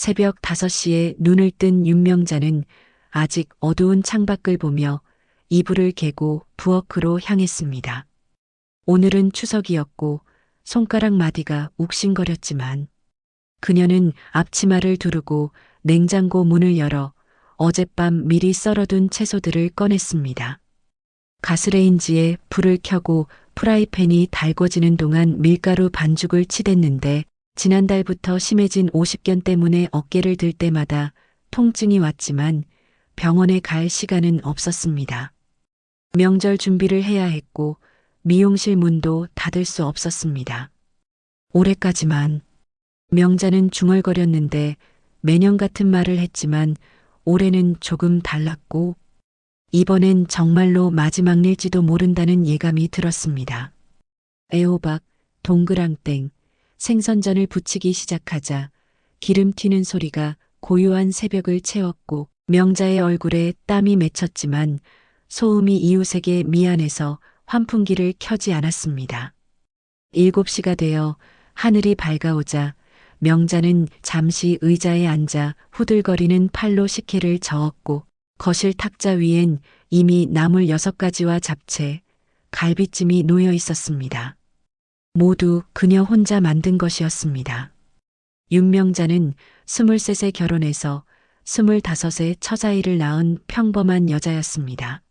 새벽 5시에 눈을 뜬 윤명자는 아직 어두운 창밖을 보며 이불을 개고 부엌으로 향했습니다. 오늘은 추석이었고 손가락 마디가 욱신거렸지만 그녀는 앞치마를 두르고 냉장고 문을 열어 어젯밤 미리 썰어둔 채소들을 꺼냈습니다. 가스레인지에 불을 켜고 프라이팬이 달궈지는 동안 밀가루 반죽을 치댔는데 지난달부터 심해진 오십견 때문에 어깨를 들 때마다 통증이 왔지만 병원에 갈 시간은 없었습니다. 명절 준비를 해야 했고 미용실 문도 닫을 수 없었습니다. 올해까지만. 명자는 중얼거렸는데 매년 같은 말을 했지만 올해는 조금 달랐고 이번엔 정말로 마지막 일지도 모른다는 예감이 들었습니다. 애호박, 동그랑땡, 생선전을 부치기 시작하자 기름 튀는 소리가 고요한 새벽을 채웠고 명자의 얼굴에 땀이 맺혔지만 소음이 이웃에게 미안해서 환풍기를 켜지 않았습니다. 7시가 되어 하늘이 밝아오자 명자는 잠시 의자에 앉아 후들거리는 팔로 식혜를 저었고 거실 탁자 위엔 이미 나물 6가지와 잡채, 갈비찜이 놓여 있었습니다. 모두 그녀 혼자 만든 것이었습니다. 윤명자는 23세 결혼해서 25세 처자아이를 낳은 평범한 여자였습니다.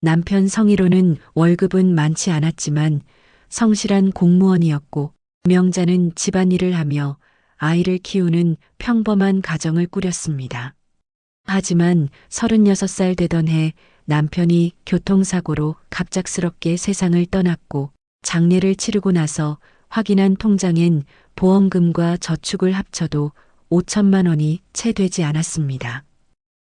남편 성희로는 월급은 많지 않았지만 성실한 공무원이었고 명자는 집안일을 하며 아이를 키우는 평범한 가정을 꾸렸습니다. 하지만 36살 되던 해 남편이 교통사고로 갑작스럽게 세상을 떠났고 장례를 치르고 나서 확인한 통장엔 보험금과 저축을 합쳐도 5천만 원이 채 되지 않았습니다.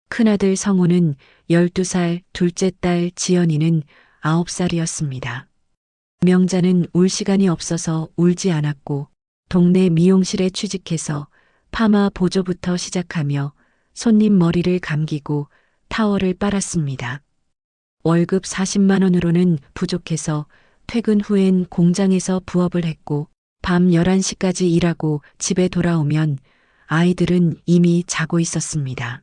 큰아들 성호는 12살, 둘째 딸 지연이는 9살이었습니다. 명자는 울 시간이 없어서 울지 않았고 동네 미용실에 취직해서 파마 보조부터 시작하며 손님 머리를 감기고 타월을 빨았습니다. 월급 40만 원으로는 부족해서 퇴근 후엔 공장에서 부업을 했고 밤 11시까지 일하고 집에 돌아오면 아이들은 이미 자고 있었습니다.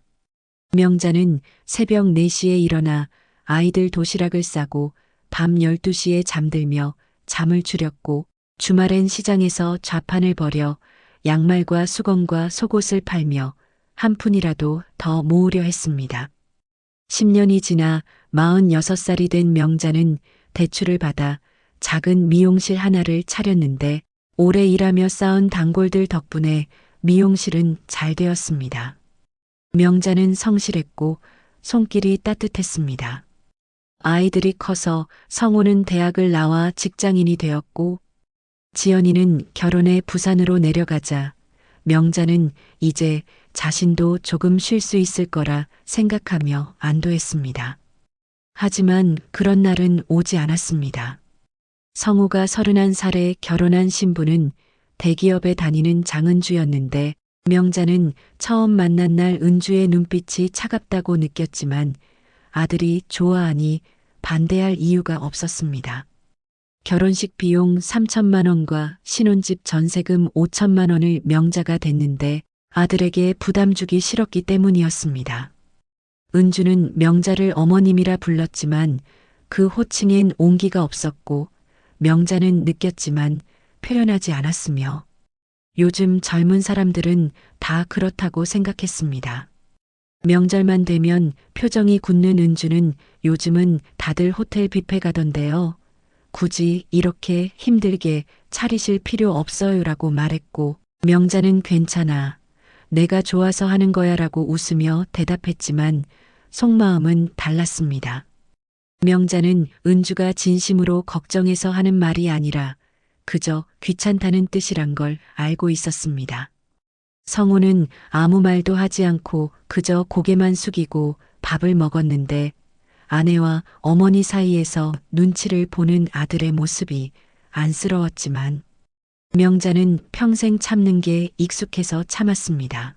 명자는 새벽 4시에 일어나 아이들 도시락을 싸고 밤 12시에 잠들며 잠을 추렸고 주말엔 시장에서 좌판을 벌여 양말과 수건과 속옷을 팔며 한 푼이라도 더 모으려 했습니다. 10년이 지나 46살이 된 명자는 대출을 받아 작은 미용실 하나를 차렸는데 오래 일하며 쌓은 단골들 덕분에 미용실은 잘 되었습니다. 명자는 성실했고 손길이 따뜻했습니다. 아이들이 커서 성호는 대학을 나와 직장인이 되었고 지연이는 결혼해 부산으로 내려가자 명자는 이제 자신도 조금 쉴 수 있을 거라 생각하며 안도했습니다. 하지만 그런 날은 오지 않았습니다. 성호가 31살에 결혼한 신부는 대기업에 다니는 장은주였는데 명자는 처음 만난 날 은주의 눈빛이 차갑다고 느꼈지만 아들이 좋아하니 반대할 이유가 없었습니다. 결혼식 비용 3천만 원과 신혼집 전세금 5천만 원을 명자가 댔는데 아들에게 부담 주기 싫었기 때문이었습니다. 은주는 명자를 어머님이라 불렀지만 그 호칭엔 온기가 없었고 명자는 느꼈지만 표현하지 않았으며 요즘 젊은 사람들은 다 그렇다고 생각했습니다. 명절만 되면 표정이 굳는 은주는 요즘은 다들 호텔 뷔페 가던데요. 굳이 이렇게 힘들게 차리실 필요 없어요라고 말했고 명자는 괜찮아. 내가 좋아서 하는 거야라고 웃으며 대답했지만 속마음은 달랐습니다. 명자는 은주가 진심으로 걱정해서 하는 말이 아니라 그저 귀찮다는 뜻이란 걸 알고 있었습니다. 성호는 아무 말도 하지 않고 그저 고개만 숙이고 밥을 먹었는데 아내와 어머니 사이에서 눈치를 보는 아들의 모습이 안쓰러웠지만 명자는 평생 참는 게 익숙해서 참았습니다.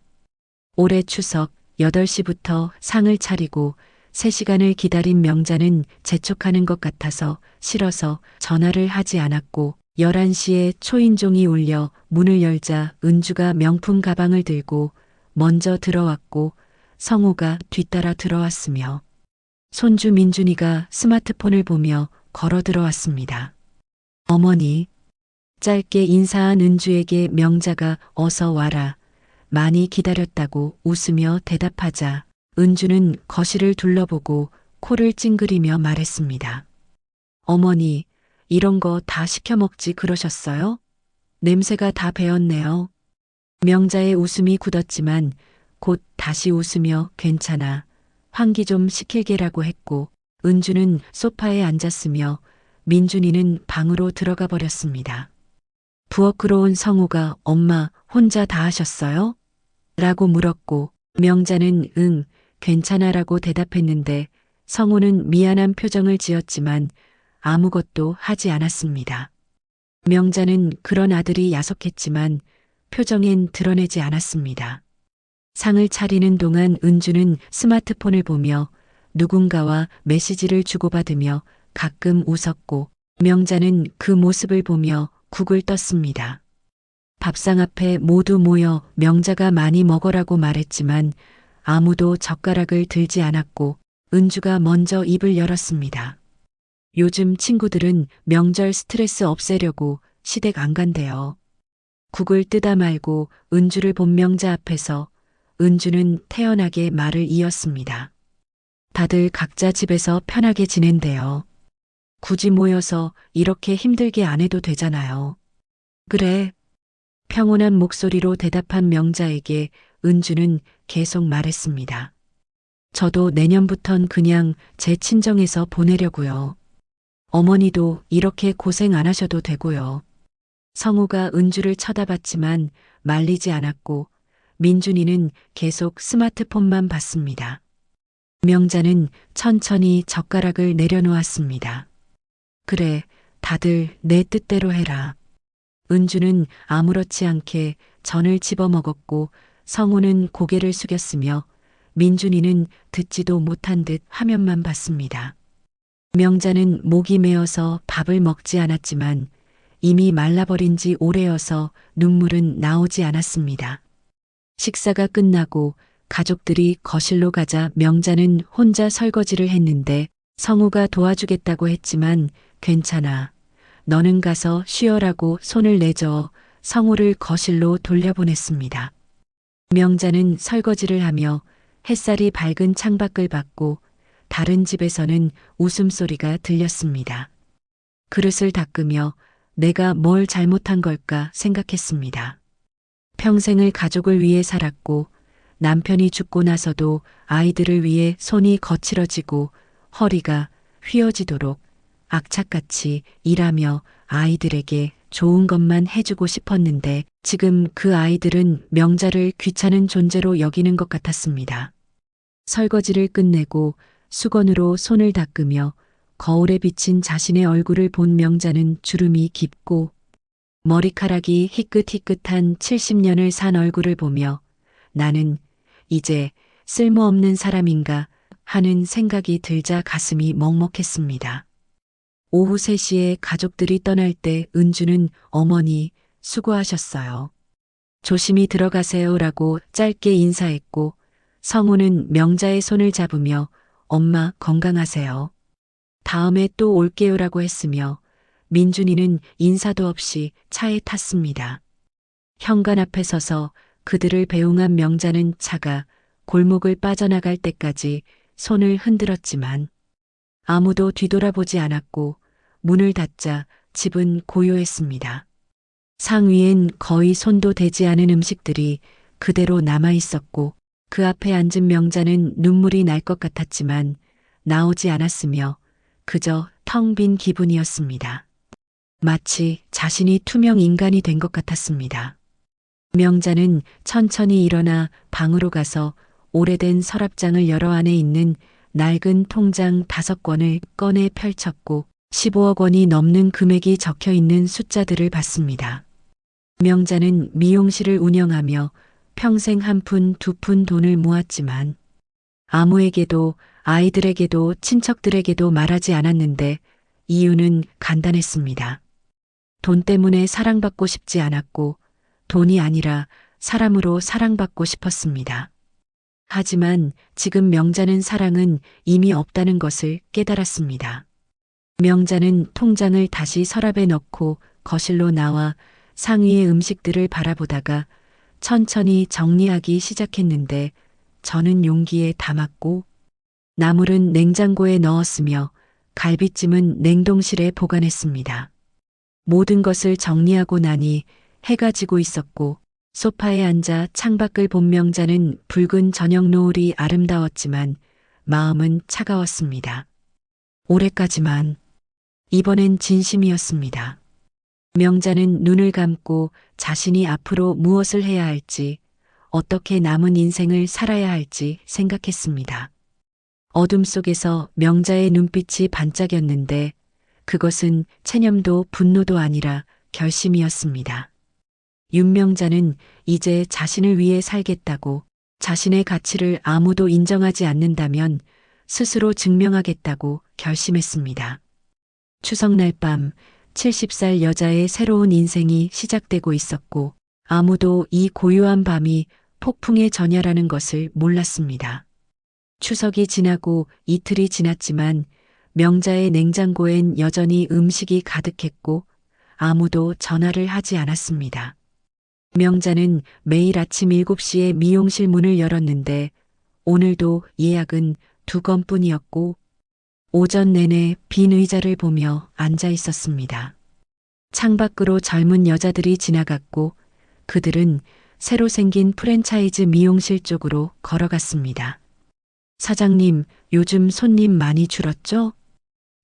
올해 추석 8시부터 상을 차리고 3시간을 기다린 명자는 재촉하는 것 같아서 싫어서 전화를 하지 않았고 11시에 초인종이 울려 문을 열자 은주가 명품 가방을 들고 먼저 들어왔고 성우가 뒤따라 들어왔으며 손주 민준이가 스마트폰을 보며 걸어 들어왔습니다. 어머니, 짧게 인사한 은주에게 명자가 어서 와라, 많이 기다렸다고 웃으며 대답하자 은주는 거실을 둘러보고 코를 찡그리며 말했습니다. 어머니, 이런 거 다 시켜 먹지 그러셨어요? 냄새가 다 배었네요. 명자의 웃음이 굳었지만 곧 다시 웃으며 괜찮아, 환기 좀 시킬게라고 했고 은주는 소파에 앉았으며 민준이는 방으로 들어가 버렸습니다. 부엌으로 온 성우가 엄마 혼자 다 하셨어요? 라고 물었고 명자는 응, 괜찮아라고 대답했는데 성우는 미안한 표정을 지었지만 아무것도 하지 않았습니다. 명자는 그런 아들이 야속했지만 표정엔 드러내지 않았습니다. 상을 차리는 동안 은주는 스마트폰을 보며 누군가와 메시지를 주고받으며 가끔 웃었고 명자는 그 모습을 보며 국을 떴습니다. 밥상 앞에 모두 모여 명자가 많이 먹으라고 말했지만 아무도 젓가락을 들지 않았고 은주가 먼저 입을 열었습니다. 요즘 친구들은 명절 스트레스 없애려고 시댁 안 간대요. 국을 뜨다 말고 은주를 본 명자 앞에서 은주는 태연하게 말을 이었습니다. 다들 각자 집에서 편하게 지낸대요. 굳이 모여서 이렇게 힘들게 안 해도 되잖아요. 그래. 평온한 목소리로 대답한 명자에게 은주는 계속 말했습니다. 저도 내년부턴 그냥 제 친정에서 보내려고요. 어머니도 이렇게 고생 안 하셔도 되고요. 성우가 은주를 쳐다봤지만 말리지 않았고 민준이는 계속 스마트폰만 봤습니다. 명자는 천천히 젓가락을 내려놓았습니다. 그래, 다들 내 뜻대로 해라. 은주는 아무렇지 않게 전을 집어먹었고 성우는 고개를 숙였으며 민준이는 듣지도 못한 듯 화면만 봤습니다. 명자는 목이 메어서 밥을 먹지 않았지만 이미 말라버린 지 오래여서 눈물은 나오지 않았습니다. 식사가 끝나고 가족들이 거실로 가자 명자는 혼자 설거지를 했는데 성우가 도와주겠다고 했지만 괜찮아, 너는 가서 쉬어라고 손을 내저어 성우를 거실로 돌려보냈습니다. 명자는 설거지를 하며 햇살이 밝은 창밖을 봤고 다른 집에서는 웃음소리가 들렸습니다. 그릇을 닦으며 내가 뭘 잘못한 걸까 생각했습니다. 평생을 가족을 위해 살았고 남편이 죽고 나서도 아이들을 위해 손이 거칠어지고 허리가 휘어지도록 악착같이 일하며 아이들에게 좋은 것만 해주고 싶었는데 지금 그 아이들은 명자를 귀찮은 존재로 여기는 것 같았습니다. 설거지를 끝내고 수건으로 손을 닦으며 거울에 비친 자신의 얼굴을 본 명자는 주름이 깊고 머리카락이 희끗희끗한 70년을 산 얼굴을 보며 나는 이제 쓸모없는 사람인가 하는 생각이 들자 가슴이 먹먹했습니다. 오후 3시에 가족들이 떠날 때 은주는 어머니 수고하셨어요. 조심히 들어가세요라고 짧게 인사했고 성우는 명자의 손을 잡으며 엄마 건강하세요. 다음에 또 올게요라고 했으며 민준이는 인사도 없이 차에 탔습니다. 현관 앞에 서서 그들을 배웅한 명자는 차가 골목을 빠져나갈 때까지 손을 흔들었지만 아무도 뒤돌아보지 않았고 문을 닫자 집은 고요했습니다. 상 위엔 거의 손도 대지 않은 음식들이 그대로 남아 있었고 그 앞에 앉은 명자는 눈물이 날 것 같았지만 나오지 않았으며 그저 텅 빈 기분이었습니다. 마치 자신이 투명 인간이 된 것 같았습니다. 명자는 천천히 일어나 방으로 가서 오래된 서랍장을 열어 안에 있는 낡은 통장 5권을 꺼내 펼쳤고 15억 원이 넘는 금액이 적혀 있는 숫자들을 봤습니다. 명자는 미용실을 운영하며 평생 한 푼 두 푼 돈을 모았지만 아무에게도 아이들에게도 친척들에게도 말하지 않았는데 이유는 간단했습니다. 돈 때문에 사랑받고 싶지 않았고 돈이 아니라 사람으로 사랑받고 싶었습니다. 하지만 지금 명자는 사랑은 이미 없다는 것을 깨달았습니다. 명자는 통장을 다시 서랍에 넣고 거실로 나와 상위의 음식들을 바라보다가 천천히 정리하기 시작했는데 저는 용기에 담았고 나물은 냉장고에 넣었으며 갈비찜은 냉동실에 보관했습니다. 모든 것을 정리하고 나니 해가 지고 있었고 소파에 앉아 창밖을 본 명자는 붉은 저녁 노을이 아름다웠지만 마음은 차가웠습니다. 올해까지만. 이번엔 진심이었습니다. 명자는 눈을 감고 자신이 앞으로 무엇을 해야 할지, 어떻게 남은 인생을 살아야 할지 생각했습니다. 어둠 속에서 명자의 눈빛이 반짝였는데 그것은 체념도 분노도 아니라 결심이었습니다. 윤명자는 이제 자신을 위해 살겠다고, 자신의 가치를 아무도 인정하지 않는다면 스스로 증명하겠다고 결심했습니다. 추석날 밤 70살 여자의 새로운 인생이 시작되고 있었고 아무도 이 고요한 밤이 폭풍의 전야라는 것을 몰랐습니다. 추석이 지나고 이틀이 지났지만 명자의 냉장고엔 여전히 음식이 가득했고 아무도 전화를 하지 않았습니다. 명자는 매일 아침 7시에 미용실 문을 열었는데 오늘도 예약은 2건뿐이었고 오전 내내 빈 의자를 보며 앉아 있었습니다. 창밖으로 젊은 여자들이 지나갔고 그들은 새로 생긴 프랜차이즈 미용실 쪽으로 걸어갔습니다. 사장님, 요즘 손님 많이 줄었죠?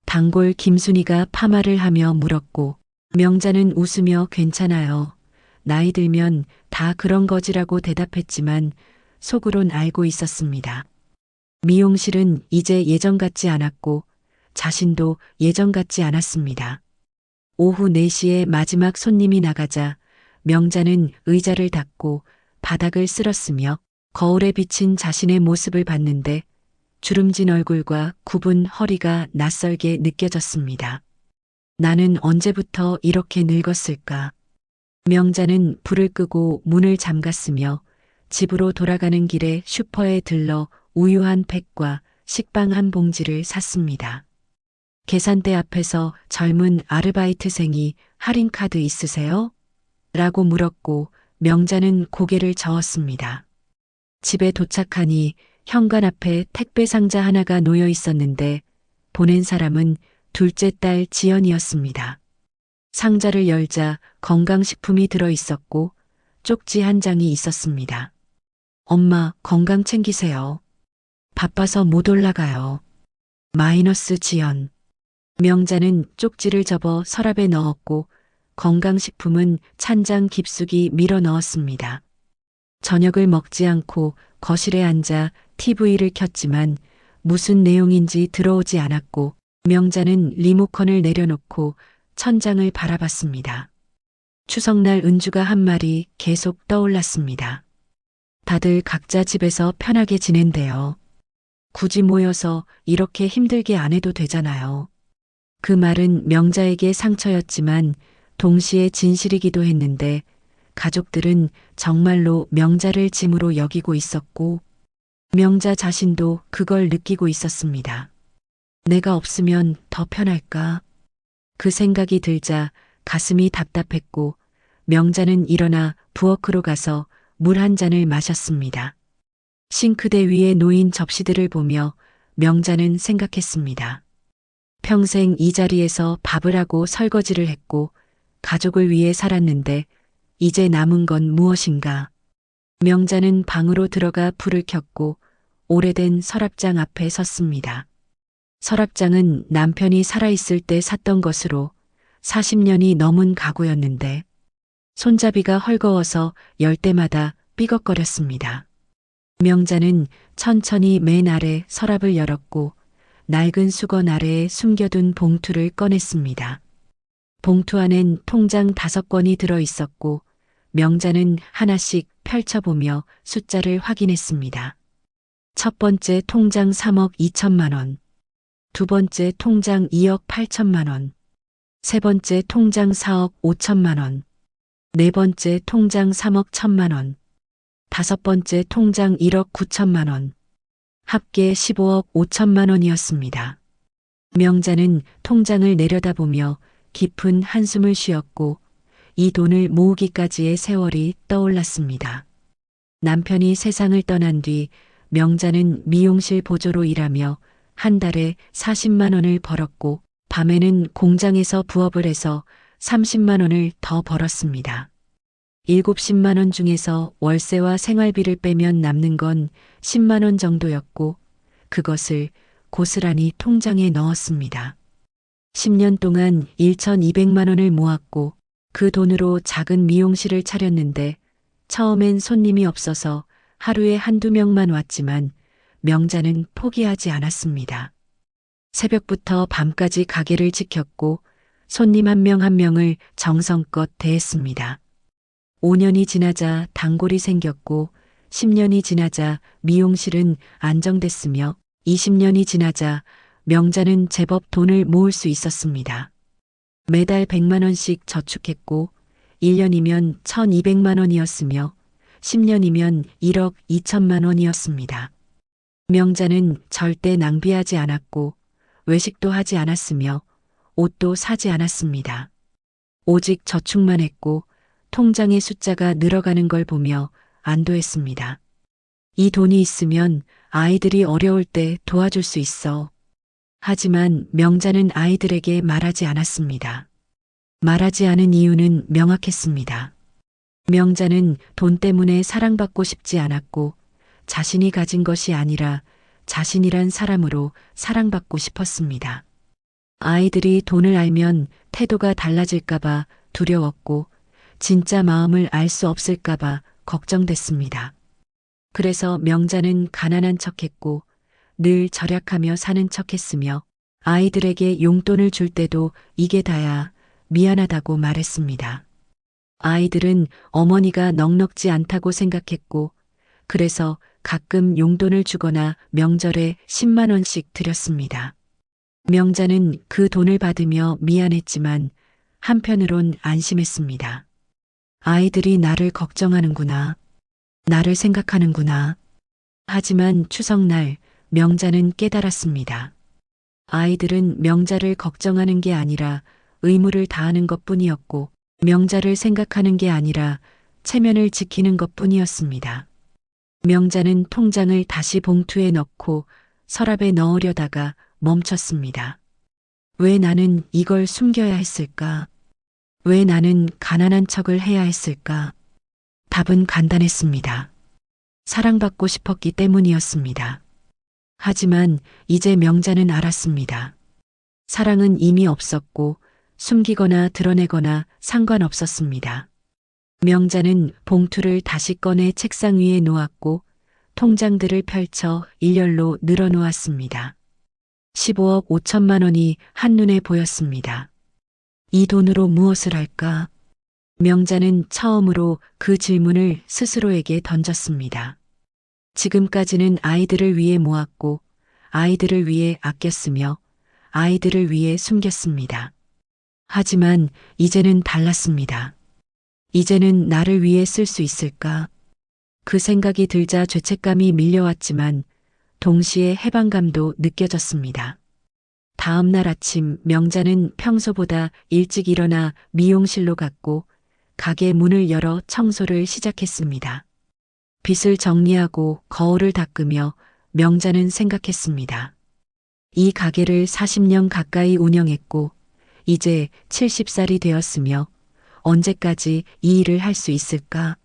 단골 김순이가 파마를 하며 물었고 명자는 웃으며 괜찮아요. 나이 들면 다 그런 거지라고 대답했지만 속으론 알고 있었습니다. 미용실은 이제 예전 같지 않았고 자신도 예전 같지 않았습니다. 오후 4시에 마지막 손님이 나가자 명자는 의자를 닫고 바닥을 쓸었으며 거울에 비친 자신의 모습을 봤는데 주름진 얼굴과 굽은 허리가 낯설게 느껴졌습니다. 나는 언제부터 이렇게 늙었을까? 명자는 불을 끄고 문을 잠갔으며 집으로 돌아가는 길에 슈퍼에 들러 우유 한 팩과 식빵 한 봉지를 샀습니다. 계산대 앞에서 젊은 아르바이트생이 할인카드 있으세요? 라고 물었고 명자는 고개를 저었습니다. 집에 도착하니 현관 앞에 택배 상자 하나가 놓여 있었는데 보낸 사람은 둘째 딸 지연이었습니다. 상자를 열자 건강식품이 들어 있었고 쪽지 한 장이 있었습니다. 엄마, 건강 챙기세요. 바빠서 못 올라가요. 마이너스 지연. 명자는 쪽지를 접어 서랍에 넣었고 건강식품은 찬장 깊숙이 밀어 넣었습니다. 저녁을 먹지 않고 거실에 앉아 TV를 켰지만 무슨 내용인지 들어오지 않았고 명자는 리모컨을 내려놓고 천장을 바라봤습니다. 추석날 은주가 한 말이 계속 떠올랐습니다. 다들 각자 집에서 편하게 지낸대요. 굳이 모여서 이렇게 힘들게 안 해도 되잖아요. 그 말은 명자에게 상처였지만 동시에 진실이기도 했는데 가족들은 정말로 명자를 짐으로 여기고 있었고 명자 자신도 그걸 느끼고 있었습니다. 내가 없으면 더 편할까? 그 생각이 들자 가슴이 답답했고 명자는 일어나 부엌으로 가서 물 한 잔을 마셨습니다. 싱크대 위에 놓인 접시들을 보며 명자는 생각했습니다. 평생 이 자리에서 밥을 하고 설거지를 했고 가족을 위해 살았는데 이제 남은 건 무엇인가? 명자는 방으로 들어가 불을 켰고 오래된 서랍장 앞에 섰습니다. 서랍장은 남편이 살아있을 때 샀던 것으로 40년이 넘은 가구였는데 손잡이가 헐거워서 열 때마다 삐걱거렸습니다. 명자는 천천히 맨 아래 서랍을 열었고 낡은 수건 아래에 숨겨둔 봉투를 꺼냈습니다. 봉투 안엔 통장 5건이 들어 있었고 명자는 하나씩 펼쳐보며 숫자를 확인했습니다. 첫 번째 통장 3억 2천만 원, 두 번째 통장 2억 8천만 원, 세 번째 통장 4억 5천만 원, 네 번째 통장 3억 1천만 원, 5번째 통장 1억 9천만 원. 합계 15억 5천만 원이었습니다. 명자는 통장을 내려다보며 깊은 한숨을 쉬었고 이 돈을 모으기까지의 세월이 떠올랐습니다. 남편이 세상을 떠난 뒤 명자는 미용실 보조로 일하며 한 달에 40만 원을 벌었고 밤에는 공장에서 부업을 해서 30만 원을 더 벌었습니다. 70만 원 중에서 월세와 생활비를 빼면 남는 건 10만 원 정도였고 그것을 고스란히 통장에 넣었습니다. 10년 동안 1,200만 원을 모았고 그 돈으로 작은 미용실을 차렸는데 처음엔 손님이 없어서 하루에 한두 명만 왔지만 명자는 포기하지 않았습니다. 새벽부터 밤까지 가게를 지켰고 손님 한 명 한 명을 정성껏 대했습니다. 5년이 지나자 단골이 생겼고 10년이 지나자 미용실은 안정됐으며 20년이 지나자 명자는 제법 돈을 모을 수 있었습니다. 매달 100만 원씩 저축했고 1년이면 1,200만 원이었으며 10년이면 1억 2천만 원이었습니다. 명자는 절대 낭비하지 않았고 외식도 하지 않았으며 옷도 사지 않았습니다. 오직 저축만 했고 통장의 숫자가 늘어가는 걸 보며 안도했습니다. 이 돈이 있으면 아이들이 어려울 때 도와줄 수 있어. 하지만 명자는 아이들에게 말하지 않았습니다. 말하지 않은 이유는 명확했습니다. 명자는 돈 때문에 사랑받고 싶지 않았고 자신이 가진 것이 아니라 자신이란 사람으로 사랑받고 싶었습니다. 아이들이 돈을 알면 태도가 달라질까봐 두려웠고 진짜 마음을 알 수 없을까봐 걱정됐습니다. 그래서 명자는 가난한 척했고 늘 절약하며 사는 척했으며 아이들에게 용돈을 줄 때도 이게 다야 미안하다고 말했습니다. 아이들은 어머니가 넉넉지 않다고 생각했고 그래서 가끔 용돈을 주거나 명절에 10만 원씩 드렸습니다. 명자는 그 돈을 받으며 미안했지만 한편으론 안심했습니다. 아이들이 나를 걱정하는구나. 나를 생각하는구나. 하지만 추석날 명자는 깨달았습니다. 아이들은 명자를 걱정하는 게 아니라 의무를 다하는 것뿐이었고 명자를 생각하는 게 아니라 체면을 지키는 것뿐이었습니다. 명자는 통장을 다시 봉투에 넣고 서랍에 넣으려다가 멈췄습니다. 왜 나는 이걸 숨겨야 했을까? 왜 나는 가난한 척을 해야 했을까? 답은 간단했습니다. 사랑받고 싶었기 때문이었습니다. 하지만 이제 명자는 알았습니다. 사랑은 이미 없었고 숨기거나 드러내거나 상관없었습니다. 명자는 봉투를 다시 꺼내 책상 위에 놓았고 통장들을 펼쳐 일렬로 늘어놓았습니다. 15억 5천만 원이 한눈에 보였습니다. 이 돈으로 무엇을 할까? 명자는 처음으로 그 질문을 스스로에게 던졌습니다. 지금까지는 아이들을 위해 모았고 아이들을 위해 아꼈으며 아이들을 위해 숨겼습니다. 하지만 이제는 달랐습니다. 이제는 나를 위해 쓸 수 있을까? 그 생각이 들자 죄책감이 밀려왔지만 동시에 해방감도 느껴졌습니다. 다음 날 아침 명자는 평소보다 일찍 일어나 미용실로 갔고 가게 문을 열어 청소를 시작했습니다. 빗을 정리하고 거울을 닦으며 명자는 생각했습니다. 이 가게를 40년 가까이 운영했고 이제 70살이 되었으며 언제까지 이 일을 할 수 있을까?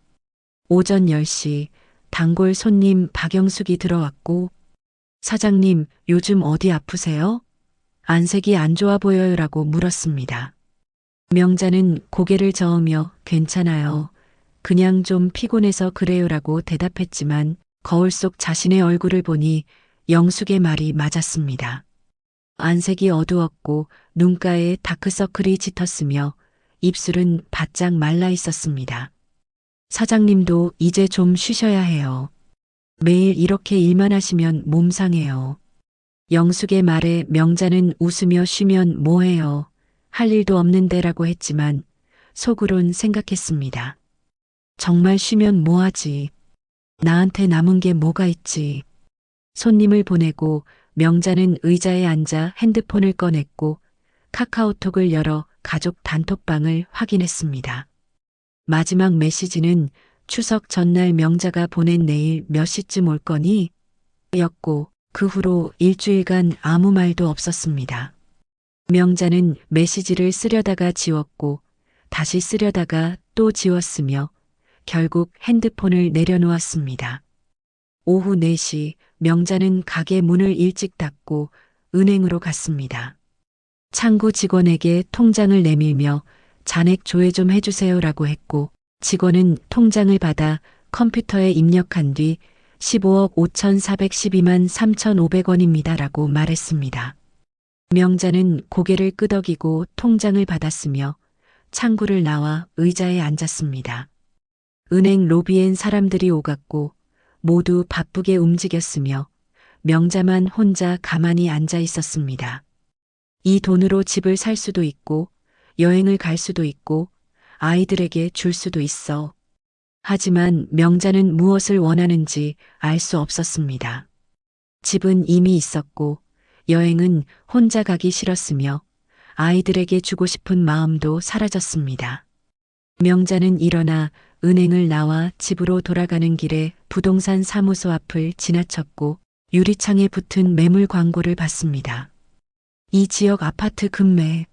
오전 10시 단골 손님 박영숙이 들어왔고 사장님 요즘 어디 아프세요? 안색이 안 좋아 보여요라고 물었습니다. 명자는 고개를 저으며 괜찮아요. 그냥 좀 피곤해서 그래요라고 대답했지만 거울 속 자신의 얼굴을 보니 영숙의 말이 맞았습니다. 안색이 어두웠고 눈가에 다크서클이 짙었으며 입술은 바짝 말라 있었습니다. 사장님도 이제 좀 쉬셔야 해요. 매일 이렇게 일만 하시면 몸 상해요. 영숙의 말에 명자는 웃으며 쉬면 뭐해요. 할 일도 없는데라고 했지만 속으론 생각했습니다. 정말 쉬면 뭐하지. 나한테 남은 게 뭐가 있지. 손님을 보내고 명자는 의자에 앉아 핸드폰을 꺼냈고 카카오톡을 열어 가족 단톡방을 확인했습니다. 마지막 메시지는 추석 전날 명자가 보낸 내일 몇 시쯤 올 거니? 였고 그 후로 일주일간 아무 말도 없었습니다. 명자는 메시지를 쓰려다가 지웠고 다시 쓰려다가 또 지웠으며 결국 핸드폰을 내려놓았습니다. 오후 4시 명자는 가게 문을 일찍 닫고 은행으로 갔습니다. 창구 직원에게 통장을 내밀며 잔액 조회 좀 해주세요라고 했고 직원은 통장을 받아 컴퓨터에 입력한 뒤 15억 5,412만 3,500원입니다 라고 말했습니다. 명자는 고개를 끄덕이고 통장을 받았으며 창구를 나와 의자에 앉았습니다. 은행 로비엔 사람들이 오갔고 모두 바쁘게 움직였으며 명자만 혼자 가만히 앉아 있었습니다. 이 돈으로 집을 살 수도 있고 여행을 갈 수도 있고 아이들에게 줄 수도 있어. 하지만 명자는 무엇을 원하는지 알 수 없었습니다. 집은 이미 있었고 여행은 혼자 가기 싫었으며 아이들에게 주고 싶은 마음도 사라졌습니다. 명자는 일어나 은행을 나와 집으로 돌아가는 길에 부동산 사무소 앞을 지나쳤고 유리창에 붙은 매물 광고를 봤습니다. 이 지역 아파트 금매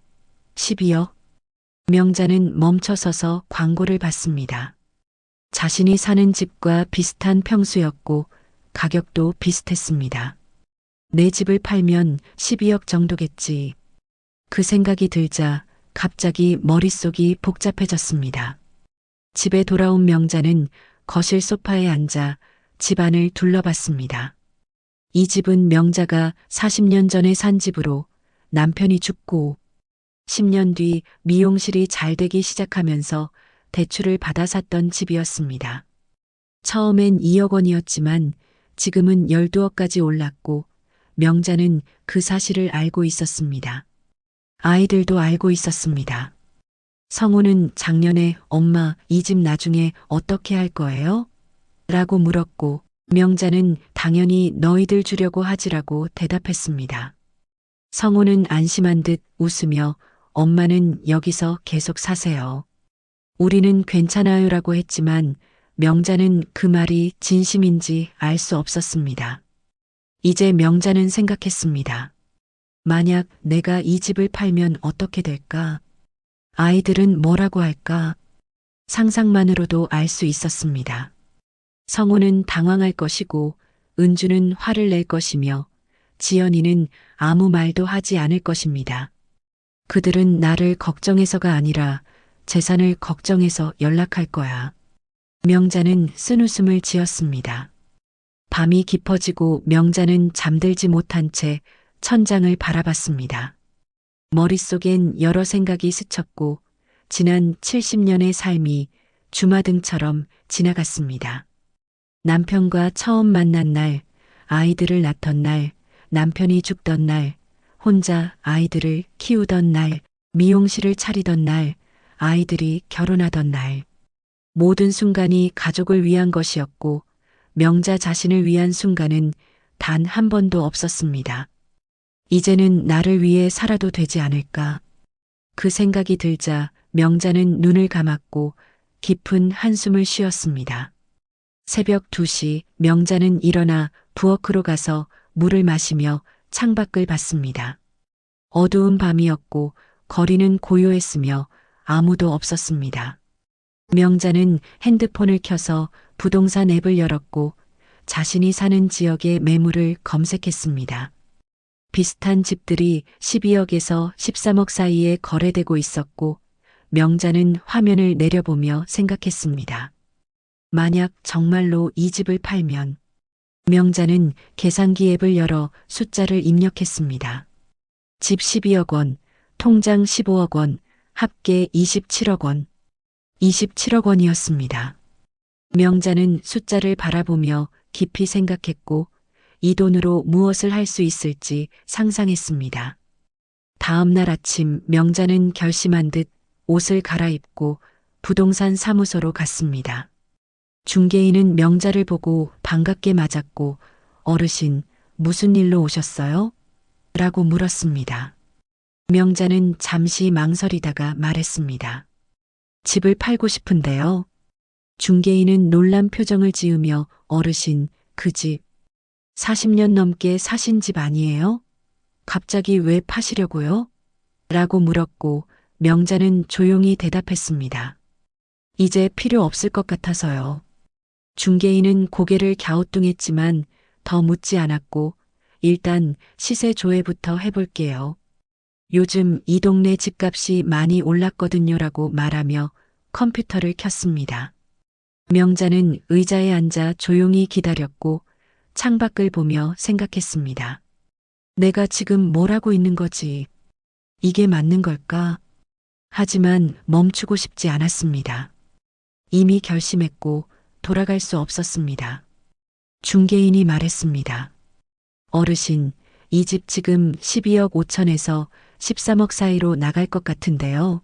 12억. 명자는 멈춰서서 광고를 봤습니다. 자신이 사는 집과 비슷한 평수였고 가격도 비슷했습니다. 내 집을 팔면 12억 정도겠지. 그 생각이 들자 갑자기 머릿속이 복잡해졌습니다. 집에 돌아온 명자는 거실 소파에 앉아 집안을 둘러봤습니다. 이 집은 명자가 40년 전에 산 집으로 남편이 죽고 10년 뒤 미용실이 잘 되기 시작하면서 대출을 받아 샀던 집이었습니다. 처음엔 2억 원이었지만 지금은 12억까지 올랐고 명자는 그 사실을 알고 있었습니다. 아이들도 알고 있었습니다. 성우는 작년에 엄마 이 집 나중에 어떻게 할 거예요? 라고 물었고 명자는 당연히 너희들 주려고 하지라고 대답했습니다. 성우는 안심한 듯 웃으며 엄마는 여기서 계속 사세요. 우리는 괜찮아요라고 했지만 명자는 그 말이 진심인지 알 수 없었습니다. 이제 명자는 생각했습니다. 만약 내가 이 집을 팔면 어떻게 될까? 아이들은 뭐라고 할까? 상상만으로도 알 수 있었습니다. 성우는 당황할 것이고 은주는 화를 낼 것이며 지연이는 아무 말도 하지 않을 것입니다. 그들은 나를 걱정해서가 아니라 재산을 걱정해서 연락할 거야. 명자는 쓴웃음을 지었습니다. 밤이 깊어지고 명자는 잠들지 못한 채 천장을 바라봤습니다. 머릿속엔 여러 생각이 스쳤고 지난 70년의 삶이 주마등처럼 지나갔습니다. 남편과 처음 만난 날, 아이들을 낳던 날, 남편이 죽던 날, 혼자 아이들을 키우던 날, 미용실을 차리던 날, 아이들이 결혼하던 날. 모든 순간이 가족을 위한 것이었고 명자 자신을 위한 순간은 단 한 번도 없었습니다. 이제는 나를 위해 살아도 되지 않을까. 그 생각이 들자 명자는 눈을 감았고 깊은 한숨을 쉬었습니다. 새벽 2시 명자는 일어나 부엌으로 가서 물을 마시며 창밖을 봤습니다. 어두운 밤이었고 거리는 고요했으며 아무도 없었습니다. 명자는 핸드폰을 켜서 부동산 앱을 열었고 자신이 사는 지역의 매물을 검색했습니다. 비슷한 집들이 12억에서 13억 사이에 거래되고 있었고 명자는 화면을 내려보며 생각했습니다. 만약 정말로 이 집을 팔면 명자는 계산기 앱을 열어 숫자를 입력했습니다. 집 12억 원, 통장 15억 원, 합계 27억 원. 27억 원이었습니다. 명자는 숫자를 바라보며 깊이 생각했고 이 돈으로 무엇을 할 수 있을지 상상했습니다. 다음 날 아침 명자는 결심한 듯 옷을 갈아입고 부동산 사무소로 갔습니다. 중개인은 명자를 보고 반갑게 맞았고 어르신, 무슨 일로 오셨어요? 라고 물었습니다. 명자는 잠시 망설이다가 말했습니다. 집을 팔고 싶은데요. 중개인은 놀란 표정을 지으며 어르신, 그 집, 40년 넘게 사신 집 아니에요? 갑자기 왜 파시려고요? 라고 물었고 명자는 조용히 대답했습니다. 이제 필요 없을 것 같아서요. 중개인은 고개를 갸우뚱했지만 더 묻지 않았고 일단 시세 조회부터 해볼게요. 요즘 이 동네 집값이 많이 올랐거든요라고 말하며 컴퓨터를 켰습니다. 명자는 의자에 앉아 조용히 기다렸고 창밖을 보며 생각했습니다. 내가 지금 뭘 하고 있는 거지? 이게 맞는 걸까? 하지만 멈추고 싶지 않았습니다. 이미 결심했고 돌아갈 수 없었습니다. 중개인이 말했습니다. 어르신, 이 집 지금 12억 5천에서 13억 사이로 나갈 것 같은데요.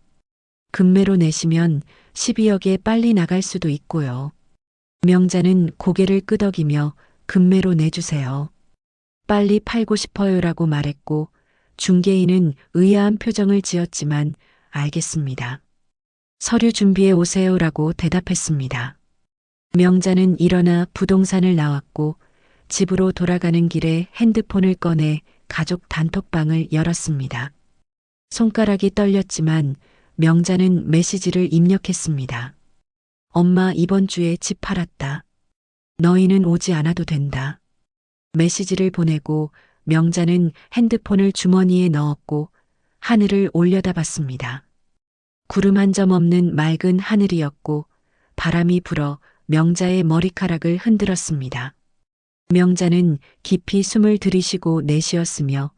금매로 내시면 12억에 빨리 나갈 수도 있고요. 명자는 고개를 끄덕이며 금매로 내주세요. 빨리 팔고 싶어요라고 말했고 중개인은 의아한 표정을 지었지만 알겠습니다. 서류 준비해 오세요라고 대답했습니다. 명자는 일어나 부동산을 나왔고 집으로 돌아가는 길에 핸드폰을 꺼내 가족 단톡방을 열었습니다. 손가락이 떨렸지만 명자는 메시지를 입력했습니다. 엄마 이번 주에 집 팔았다. 너희는 오지 않아도 된다. 메시지를 보내고 명자는 핸드폰을 주머니에 넣었고 하늘을 올려다봤습니다. 구름 한 점 없는 맑은 하늘이었고 바람이 불어 명자의 머리카락을 흔들었습니다. 명자는 깊이 숨을 들이쉬고 내쉬었으며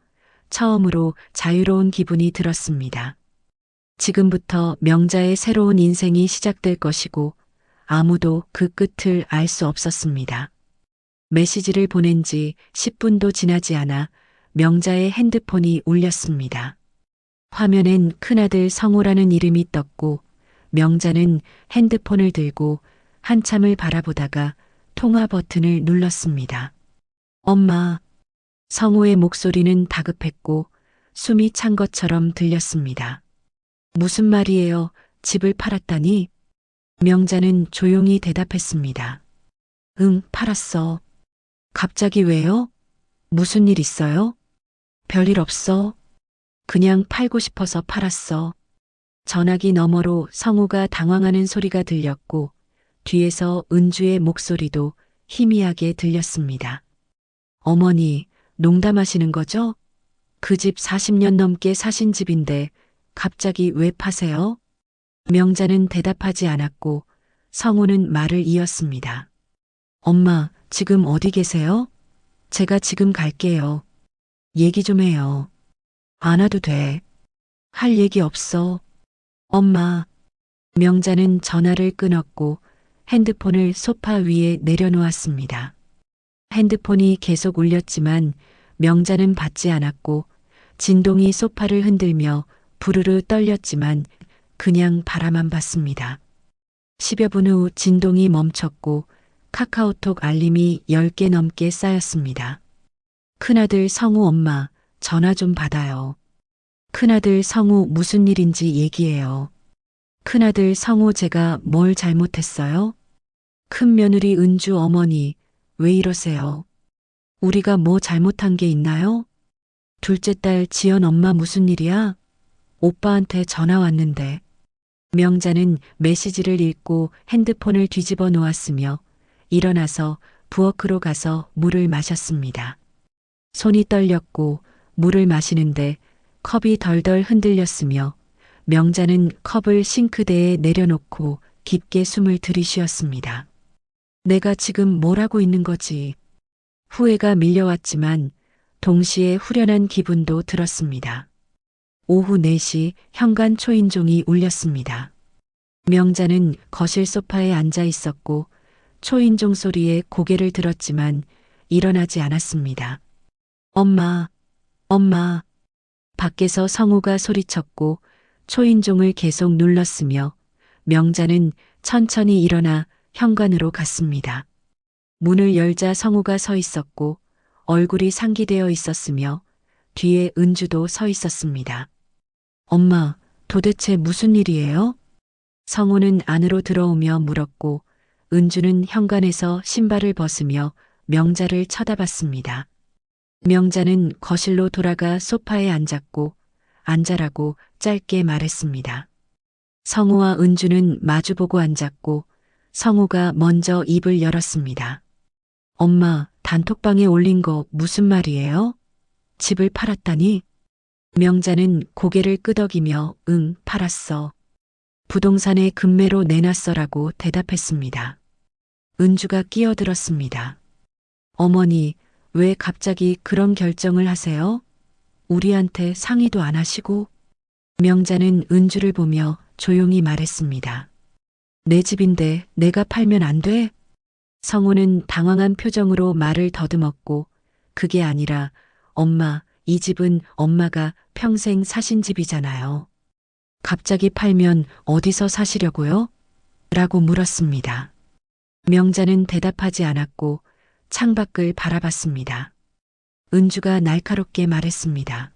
처음으로 자유로운 기분이 들었습니다. 지금부터 명자의 새로운 인생이 시작될 것이고 아무도 그 끝을 알 수 없었습니다. 메시지를 보낸 지 10분도 지나지 않아 명자의 핸드폰이 울렸습니다. 화면엔 큰아들 성호라는 이름이 떴고 명자는 핸드폰을 들고 한참을 바라보다가 통화 버튼을 눌렀습니다. 엄마. 성호의 목소리는 다급했고 숨이 찬 것처럼 들렸습니다. 무슨 말이에요? 집을 팔았다니? 명자는 조용히 대답했습니다. 응, 팔았어. 갑자기 왜요? 무슨 일 있어요? 별일 없어. 그냥 팔고 싶어서 팔았어. 전화기 너머로 성우가 당황하는 소리가 들렸고 뒤에서 은주의 목소리도 희미하게 들렸습니다. 어머니, 농담하시는 거죠? 그 집 40년 넘게 사신 집인데 갑자기 왜 파세요? 명자는 대답하지 않았고 성우는 말을 이었습니다. 엄마, 지금 어디 계세요? 제가 지금 갈게요. 얘기 좀 해요. 안 와도 돼. 할 얘기 없어. 엄마. 명자는 전화를 끊었고 핸드폰을 소파 위에 내려놓았습니다. 핸드폰이 계속 울렸지만 명자는 받지 않았고 진동이 소파를 흔들며 부르르 떨렸지만 그냥 바라만 봤습니다. 10여 분 후 진동이 멈췄고 카카오톡 알림이 10개 넘게 쌓였습니다. 큰아들 성우 엄마, 전화 좀 받아요. 큰아들 성우 무슨 일인지 얘기해요. 큰아들 성우 제가 뭘 잘못했어요? 큰며느리 은주 어머니, 왜 이러세요? 우리가 뭐 잘못한 게 있나요? 둘째 딸 지연 엄마 무슨 일이야? 오빠한테 전화 왔는데. 명자는 메시지를 읽고 핸드폰을 뒤집어 놓았으며 일어나서 부엌으로 가서 물을 마셨습니다. 손이 떨렸고 물을 마시는데 컵이 덜덜 흔들렸으며 명자는 컵을 싱크대에 내려놓고 깊게 숨을 들이쉬었습니다. 내가 지금 뭘 하고 있는 거지? 후회가 밀려왔지만 동시에 후련한 기분도 들었습니다. 오후 4시 현관 초인종이 울렸습니다. 명자는 거실 소파에 앉아 있었고 초인종 소리에 고개를 들었지만 일어나지 않았습니다. 엄마, 엄마. 밖에서 성우가 소리쳤고 초인종을 계속 눌렀으며 명자는 천천히 일어나 현관으로 갔습니다. 문을 열자 성우가 서 있었고 얼굴이 상기되어 있었으며 뒤에 은주도 서 있었습니다. 엄마, 도대체 무슨 일이에요? 성우는 안으로 들어오며 물었고 은주는 현관에서 신발을 벗으며 명자를 쳐다봤습니다. 명자는 거실로 돌아가 소파에 앉았고 앉아라고 짧게 말했습니다. 성우와 은주는 마주보고 앉았고 성우가 먼저 입을 열었습니다. 엄마, 단톡방에 올린 거 무슨 말이에요? 집을 팔았다니? 명자는 고개를 끄덕이며 응, 팔았어. 부동산에 금매로 내놨어라고 대답했습니다. 은주가 끼어들었습니다. 어머니, 왜 갑자기 그런 결정을 하세요? 우리한테 상의도 안 하시고? 명자는 은주를 보며 조용히 말했습니다. 내 집인데 내가 팔면 안 돼? 성우는 당황한 표정으로 말을 더듬었고 그게 아니라 엄마, 이 집은 엄마가 평생 사신 집이잖아요. 갑자기 팔면 어디서 사시려고요? 라고 물었습니다. 명자는 대답하지 않았고 창밖을 바라봤습니다. 은주가 날카롭게 말했습니다.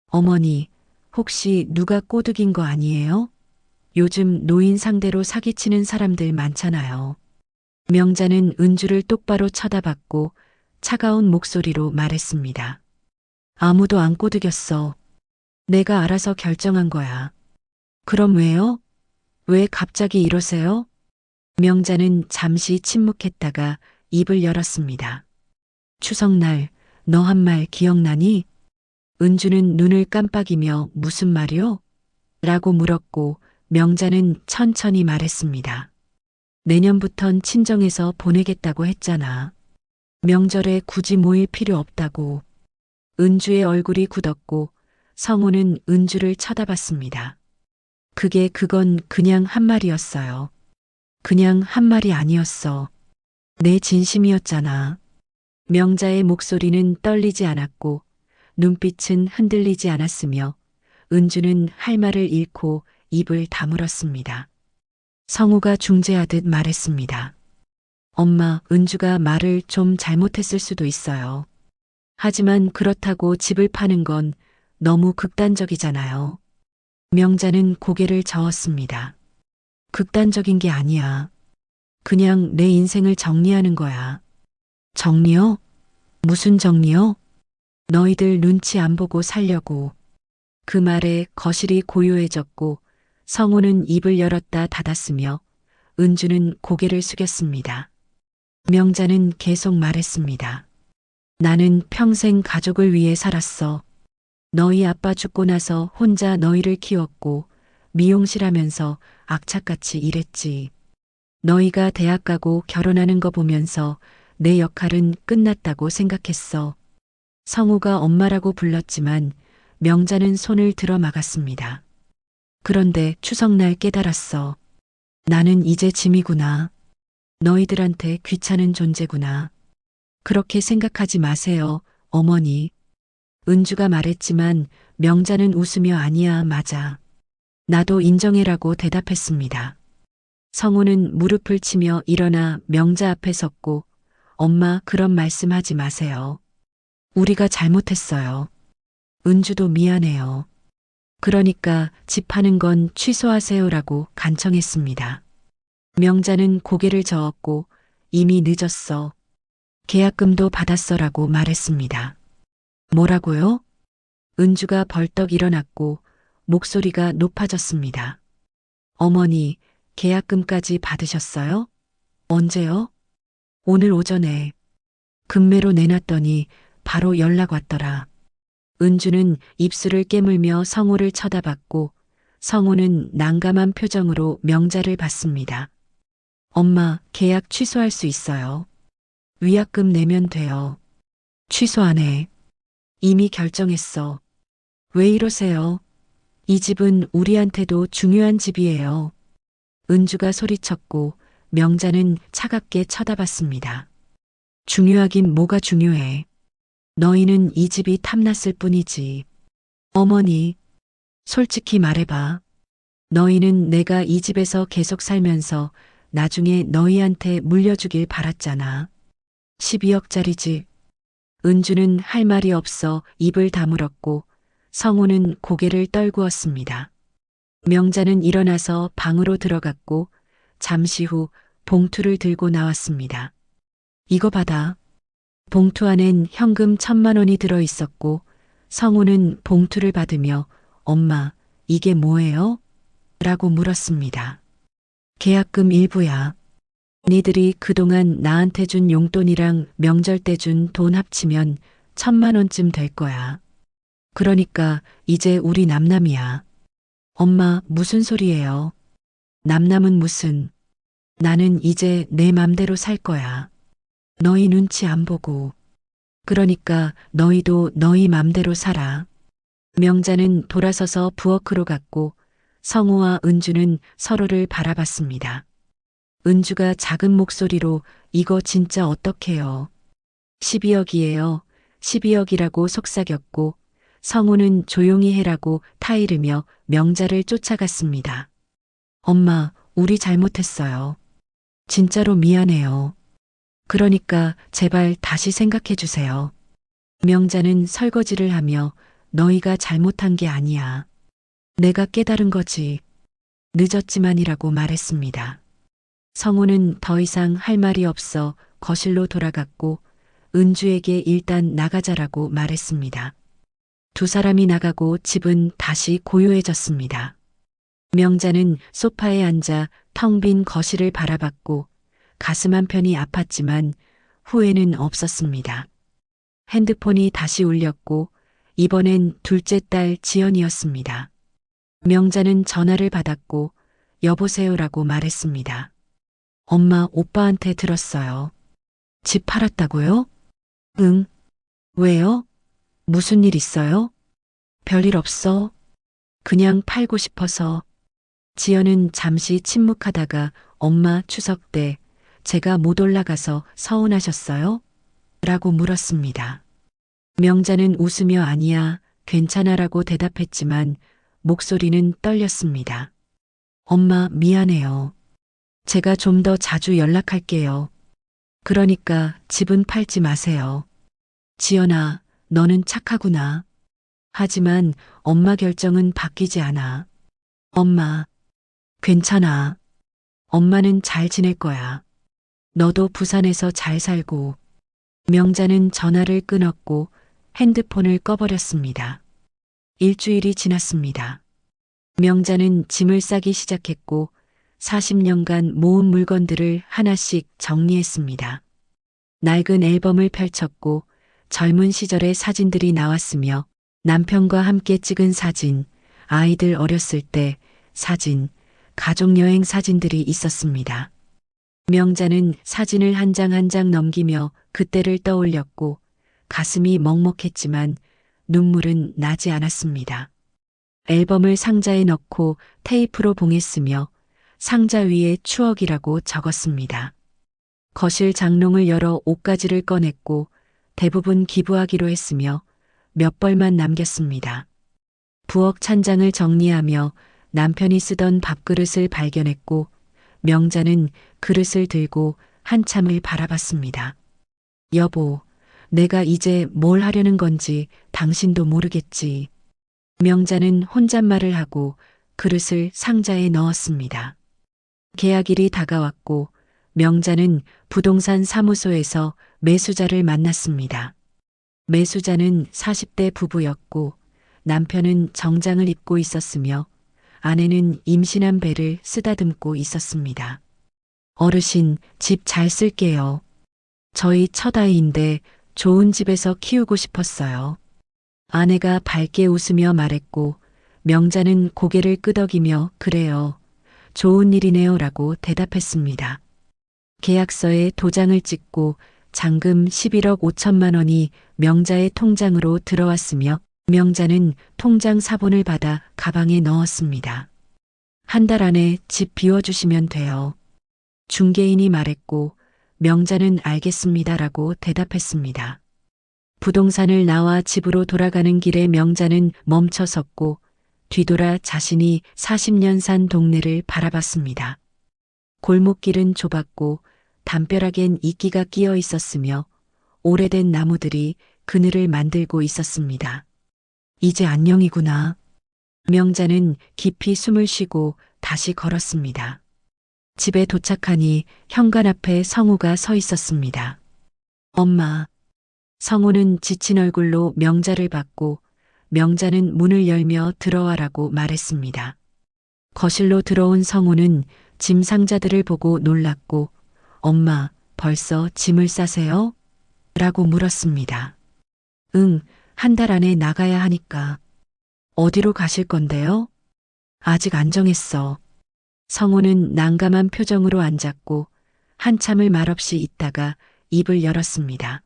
어머니, 혹시 누가 꼬드긴 거 아니에요? 요즘 노인 상대로 사기치는 사람들 많잖아요. 명자는 은주를 똑바로 쳐다봤고 차가운 목소리로 말했습니다. 아무도 안 꼬드겼어. 내가 알아서 결정한 거야. 그럼 왜요? 왜 갑자기 이러세요? 명자는 잠시 침묵했다가 입을 열었습니다. 추석날 너 한 말 기억나니? 은주는 눈을 깜빡이며 무슨 말이요? 라고 물었고 명자는 천천히 말했습니다. 내년부턴 친정에서 보내겠다고 했잖아. 명절에 굳이 모일 필요 없다고. 은주의 얼굴이 굳었고 성우는 은주를 쳐다봤습니다. 그건 그냥 한 말이었어요. 그냥 한 말이 아니었어. 내 진심이었잖아. 명자의 목소리는 떨리지 않았고 눈빛은 흔들리지 않았으며 은주는 할 말을 잃고 입을 다물었습니다. 성우가 중재하듯 말했습니다. 엄마, 은주가 말을 좀 잘못했을 수도 있어요. 하지만 그렇다고 집을 파는 건 너무 극단적이잖아요. 명자는 고개를 저었습니다. 극단적인 게 아니야. 그냥 내 인생을 정리하는 거야. 정리요? 무슨 정리요? 너희들 눈치 안 보고 살려고. 그 말에 거실이 고요해졌고 성우는 입을 열었다 닫았으며 은주는 고개를 숙였습니다. 명자는 계속 말했습니다. 나는 평생 가족을 위해 살았어. 너희 아빠 죽고 나서 혼자 너희를 키웠고 미용실 하면서 악착같이 일했지. 너희가 대학 가고 결혼하는 거 보면서 내 역할은 끝났다고 생각했어. 성우가 엄마라고 불렀지만 명자는 손을 들어 막았습니다. 그런데 추석날 깨달았어. 나는 이제 짐이구나. 너희들한테 귀찮은 존재구나. 그렇게 생각하지 마세요, 어머니. 은주가 말했지만 명자는 웃으며 아니야, 맞아. 나도 인정해라고 대답했습니다. 성우는 무릎을 치며 일어나 명자 앞에 섰고 엄마, 그런 말씀하지 마세요. 우리가 잘못했어요. 은주도 미안해요. 그러니까 집 파는 건 취소하세요라고 간청했습니다. 명자는 고개를 저었고 이미 늦었어. 계약금도 받았어라고 말했습니다. 뭐라고요? 은주가 벌떡 일어났고 목소리가 높아졌습니다. 어머니, 계약금까지 받으셨어요? 언제요? 오늘 오전에. 금매로 내놨더니 바로 연락 왔더라. 은주는 입술을 깨물며 성우를 쳐다봤고 성우는 난감한 표정으로 명자를 봤습니다. 엄마, 계약 취소할 수 있어요. 위약금 내면 돼요. 취소 안 해. 이미 결정했어. 왜 이러세요? 이 집은 우리한테도 중요한 집이에요. 은주가 소리쳤고 명자는 차갑게 쳐다봤습니다. 중요하긴 뭐가 중요해. 너희는 이 집이 탐났을 뿐이지. 어머니, 솔직히 말해봐. 너희는 내가 이 집에서 계속 살면서 나중에 너희한테 물려주길 바랐잖아. 12억짜리 집. 은주는 할 말이 없어 입을 다물었고 성우는 고개를 떨구었습니다. 명자는 일어나서 방으로 들어갔고 잠시 후 봉투를 들고 나왔습니다. 이거 받아. 봉투 안엔 현금 1,000만 원이 들어 있었고 성우는 봉투를 받으며 엄마, 이게 뭐예요? 라고 물었습니다. 계약금 일부야. 니들이 그동안 나한테 준 용돈이랑 명절 때 준 돈 합치면 1,000만 원쯤 될 거야. 그러니까 이제 우리 남남이야. 엄마, 무슨 소리예요? 남남은 무슨. 나는 이제 내 맘대로 살 거야. 너희 눈치 안 보고. 그러니까 너희도 너희 맘대로 살아. 명자는 돌아서서 부엌으로 갔고 성우와 은주는 서로를 바라봤습니다. 은주가 작은 목소리로 이거 진짜 어떡해요. 12억이에요. 12억이라고 속삭였고 성우는 조용히 해라고 타이르며 명자를 쫓아갔습니다. 엄마, 우리 잘못했어요. 진짜로 미안해요. 그러니까 제발 다시 생각해 주세요. 명자는 설거지를 하며 너희가 잘못한 게 아니야. 내가 깨달은 거지. 늦었지만이라고 말했습니다. 성우는 더 이상 할 말이 없어 거실로 돌아갔고 은주에게 일단 나가자라고 말했습니다. 두 사람이 나가고 집은 다시 고요해졌습니다. 명자는 소파에 앉아 텅 빈 거실을 바라봤고 가슴 한편이 아팠지만 후회는 없었습니다. 핸드폰이 다시 울렸고 이번엔 둘째 딸 지연이었습니다. 명자는 전화를 받았고 여보세요라고 말했습니다. 엄마, 오빠한테 들었어요. 집 팔았다고요? 응. 왜요? 무슨 일 있어요? 별일 없어. 그냥 팔고 싶어서. 지연은 잠시 침묵하다가 엄마 추석 때 제가 못 올라가서 서운하셨어요? 라고 물었습니다. 명자는 웃으며 아니야, 괜찮아라고 대답했지만 목소리는 떨렸습니다. 엄마, 미안해요. 제가 좀 더 자주 연락할게요. 그러니까 집은 팔지 마세요. 지연아, 너는 착하구나. 하지만 엄마 결정은 바뀌지 않아. 엄마, 괜찮아. 엄마는 잘 지낼 거야. 너도 부산에서 잘 살고. 명자는 전화를 끊었고 핸드폰을 꺼버렸습니다. 일주일이 지났습니다. 명자는 짐을 싸기 시작했고 40년간 모은 물건들을 하나씩 정리했습니다. 낡은 앨범을 펼쳤고 젊은 시절의 사진들이 나왔으며 남편과 함께 찍은 사진, 아이들 어렸을 때 사진, 가족여행 사진들이 있었습니다. 명자는 사진을 한 장 한 장 넘기며 그때를 떠올렸고 가슴이 먹먹했지만 눈물은 나지 않았습니다. 앨범을 상자에 넣고 테이프로 봉했으며 상자 위에 추억이라고 적었습니다. 거실 장롱을 열어 옷가지를 꺼냈고 대부분 기부하기로 했으며 몇 벌만 남겼습니다. 부엌 찬장을 정리하며 남편이 쓰던 밥그릇을 발견했고 명자는 그릇을 들고 한참을 바라봤습니다. 여보, 내가 이제 뭘 하려는 건지 당신도 모르겠지. 명자는 혼잣말을 하고 그릇을 상자에 넣었습니다. 계약일이 다가왔고 명자는 부동산 사무소에서 매수자를 만났습니다. 매수자는 40대 부부였고 남편은 정장을 입고 있었으며 아내는 임신한 배를 쓰다듬고 있었습니다. 어르신, 집 잘 쓸게요. 저희 첫 아이인데 좋은 집에서 키우고 싶었어요. 아내가 밝게 웃으며 말했고 명자는 고개를 끄덕이며 그래요. 좋은 일이네요 라고 대답했습니다. 계약서에 도장을 찍고 잔금 11억 5천만 원이 명자의 통장으로 들어왔으며 명자는 통장 사본을 받아 가방에 넣었습니다. 한 달 안에 집 비워주시면 돼요. 중개인이 말했고 명자는 알겠습니다라고 대답했습니다. 부동산을 나와 집으로 돌아가는 길에 명자는 멈춰섰고 뒤돌아 자신이 40년 산 동네를 바라봤습니다. 골목길은 좁았고 담벼락엔 이끼가 끼어 있었으며 오래된 나무들이 그늘을 만들고 있었습니다. 이제 안녕이구나. 명자는 깊이 숨을 쉬고 다시 걸었습니다. 집에 도착하니 현관 앞에 성우가 서 있었습니다. 엄마. 성우는 지친 얼굴로 명자를 봤고 명자는 문을 열며 들어와라고 말했습니다. 거실로 들어온 성우는 짐 상자들을 보고 놀랐고 엄마, 벌써 짐을 싸세요? 라고 물었습니다. 응, 한 달 안에 나가야 하니까. 어디로 가실 건데요? 아직 안 정했어. 성우는 난감한 표정으로 앉았고 한참을 말없이 있다가 입을 열었습니다.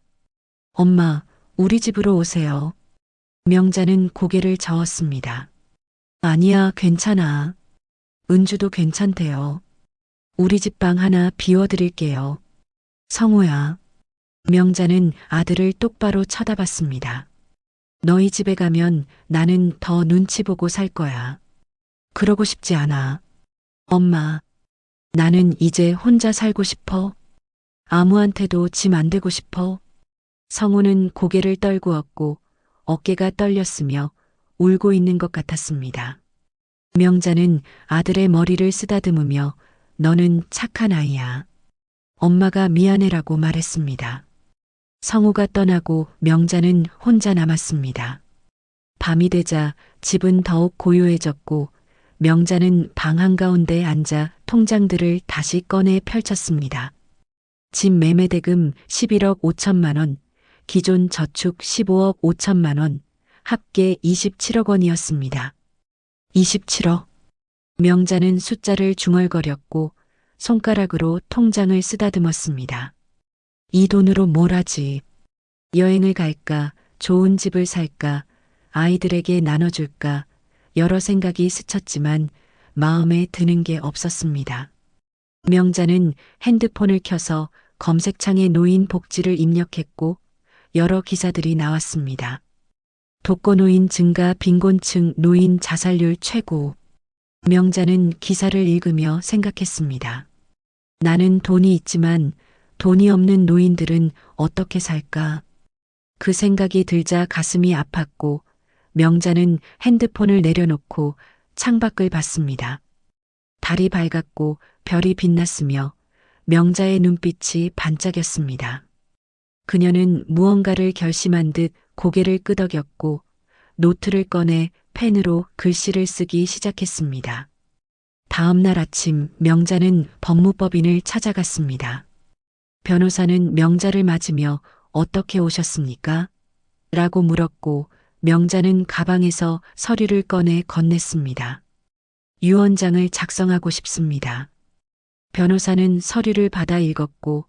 엄마, 우리 집으로 오세요. 명자는 고개를 저었습니다. 아니야, 괜찮아. 은주도 괜찮대요. 우리 집 방 하나 비워드릴게요. 성우야. 명자는 아들을 똑바로 쳐다봤습니다. 너희 집에 가면 나는 더 눈치 보고 살 거야. 그러고 싶지 않아. 엄마, 나는 이제 혼자 살고 싶어. 아무한테도 짐 안 되고 싶어. 성우는 고개를 떨구었고 어깨가 떨렸으며 울고 있는 것 같았습니다. 명자는 아들의 머리를 쓰다듬으며 너는 착한 아이야. 엄마가 미안해라고 말했습니다. 성우가 떠나고 명자는 혼자 남았습니다. 밤이 되자 집은 더욱 고요해졌고 명자는 방 한가운데 앉아 통장들을 다시 꺼내 펼쳤습니다. 집 매매 대금 11억 5천만 원, 기존 저축 15억 5천만 원, 합계 27억 원이었습니다. 27억. 명자는 숫자를 중얼거렸고 손가락으로 통장을 쓰다듬었습니다. 이 돈으로 뭘 하지? 여행을 갈까? 좋은 집을 살까? 아이들에게 나눠줄까? 여러 생각이 스쳤지만 마음에 드는 게 없었습니다. 명자는 핸드폰을 켜서 검색창에 노인 복지를 입력했고 여러 기사들이 나왔습니다. 독거노인 증가, 빈곤층 노인 자살률 최고. 명자는 기사를 읽으며 생각했습니다. 나는 돈이 있지만 돈이 없는 노인들은 어떻게 살까? 그 생각이 들자 가슴이 아팠고 명자는 핸드폰을 내려놓고 창밖을 봤습니다. 달이 밝았고 별이 빛났으며 명자의 눈빛이 반짝였습니다. 그녀는 무언가를 결심한 듯 고개를 끄덕였고 노트를 꺼내 펜으로 글씨를 쓰기 시작했습니다. 다음 날 아침 명자는 법무법인을 찾아갔습니다. 변호사는 명자를 맞으며 어떻게 오셨습니까? 라고 물었고 명자는 가방에서 서류를 꺼내 건넸습니다. 유언장을 작성하고 싶습니다. 변호사는 서류를 받아 읽었고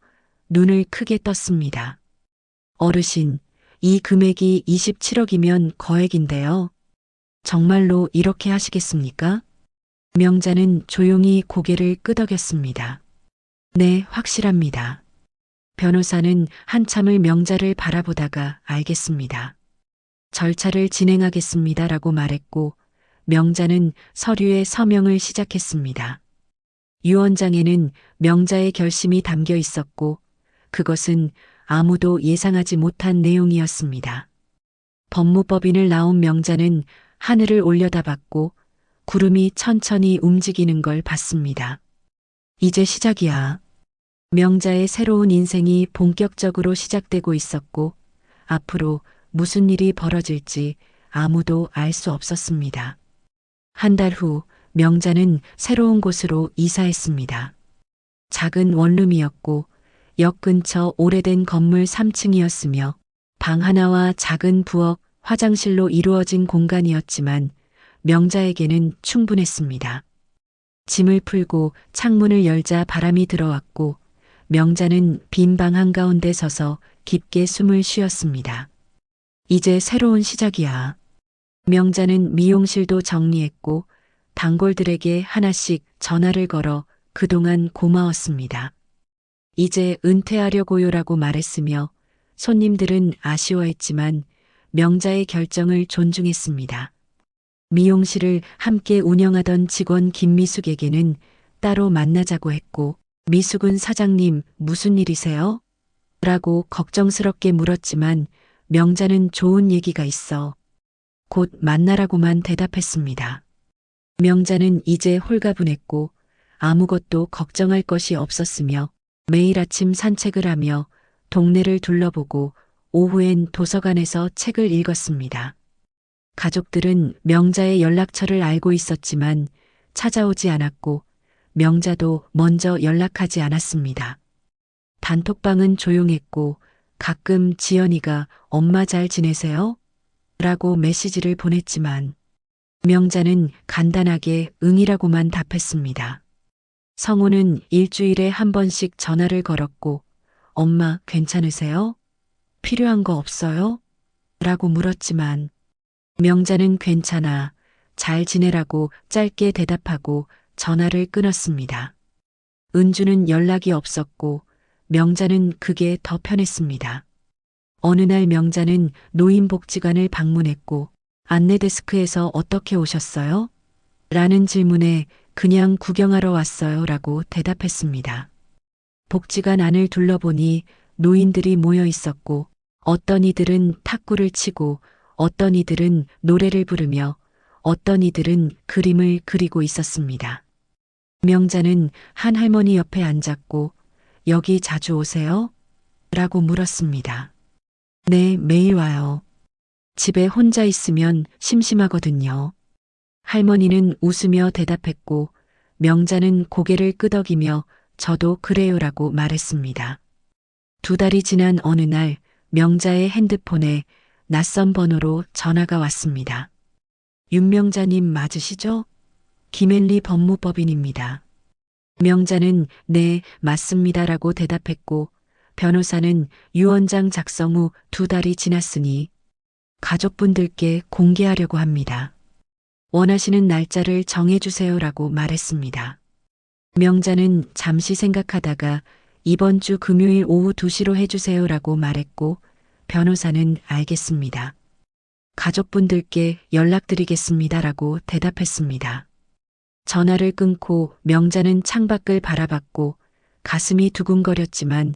눈을 크게 떴습니다. 어르신, 이 금액이 27억이면 거액인데요. 정말로 이렇게 하시겠습니까? 명자는 조용히 고개를 끄덕였습니다. 네, 확실합니다. 변호사는 한참을 명자를 바라보다가 알겠습니다. 절차를 진행하겠습니다라고 말했고 명자는 서류에 서명을 시작했습니다. 유언장에는 명자의 결심이 담겨 있었고 그것은 아무도 예상하지 못한 내용이었습니다. 법무법인을 나온 명자는 하늘을 올려다봤고 구름이 천천히 움직이는 걸 봤습니다. 이제 시작이야. 명자의 새로운 인생이 본격적으로 시작되고 있었고 앞으로 무슨 일이 벌어질지 아무도 알 수 없었습니다. 한 달 후 명자는 새로운 곳으로 이사했습니다. 작은 원룸이었고 역 근처 오래된 건물 3층이었으며 방 하나와 작은 부엌, 화장실로 이루어진 공간이었지만 명자에게는 충분했습니다. 짐을 풀고 창문을 열자 바람이 들어왔고 명자는 빈 방 한가운데 서서 깊게 숨을 쉬었습니다. 이제 새로운 시작이야. 명자는 미용실도 정리했고 단골들에게 하나씩 전화를 걸어 그동안 고마웠습니다. 이제 은퇴하려고요라고 말했으며 손님들은 아쉬워했지만 명자의 결정을 존중했습니다. 미용실을 함께 운영하던 직원 김미숙에게는 따로 만나자고 했고, 미숙은 사장님 무슨 일이세요? 라고 걱정스럽게 물었지만 명자는 좋은 얘기가 있어 곧 만나라고만 대답했습니다. 명자는 이제 홀가분했고 아무것도 걱정할 것이 없었으며 매일 아침 산책을 하며 동네를 둘러보고 오후엔 도서관에서 책을 읽었습니다. 가족들은 명자의 연락처를 알고 있었지만 찾아오지 않았고 명자도 먼저 연락하지 않았습니다. 단톡방은 조용했고 가끔 지연이가 엄마 잘 지내세요? 라고 메시지를 보냈지만 명자는 간단하게 응이라고만 답했습니다. 성우는 일주일에 한 번씩 전화를 걸었고 엄마 괜찮으세요? 필요한 거 없어요? 라고 물었지만 명자는 괜찮아, 잘 지내라고 짧게 대답하고 전화를 끊었습니다. 은주는 연락이 없었고 명자는 그게 더 편했습니다. 어느 날 명자는 노인복지관을 방문했고 안내데스크에서 어떻게 오셨어요? 라는 질문에 그냥 구경하러 왔어요 라고 대답했습니다. 복지관 안을 둘러보니 노인들이 모여 있었고 어떤 이들은 탁구를 치고 어떤 이들은 노래를 부르며 어떤 이들은 그림을 그리고 있었습니다. 명자는 한 할머니 옆에 앉았고 여기 자주 오세요? 라고 물었습니다. 네, 매일 와요. 집에 혼자 있으면 심심하거든요. 할머니는 웃으며 대답했고 명자는 고개를 끄덕이며 저도 그래요라고 말했습니다. 2달이 지난 어느 날 명자의 핸드폰에 낯선 번호로 전화가 왔습니다. 윤명자님 맞으시죠? 김앤리 법무법인입니다. 명자는 네, 맞습니다라고 대답했고 변호사는 유언장 작성 후 2달이 지났으니 가족분들께 공개하려고 합니다. 원하시는 날짜를 정해주세요라고 말했습니다. 명자는 잠시 생각하다가 이번 주 금요일 오후 2시로 해주세요라고 말했고 변호사는 알겠습니다. 가족분들께 연락드리겠습니다라고 대답했습니다. 전화를 끊고 명자는 창밖을 바라봤고 가슴이 두근거렸지만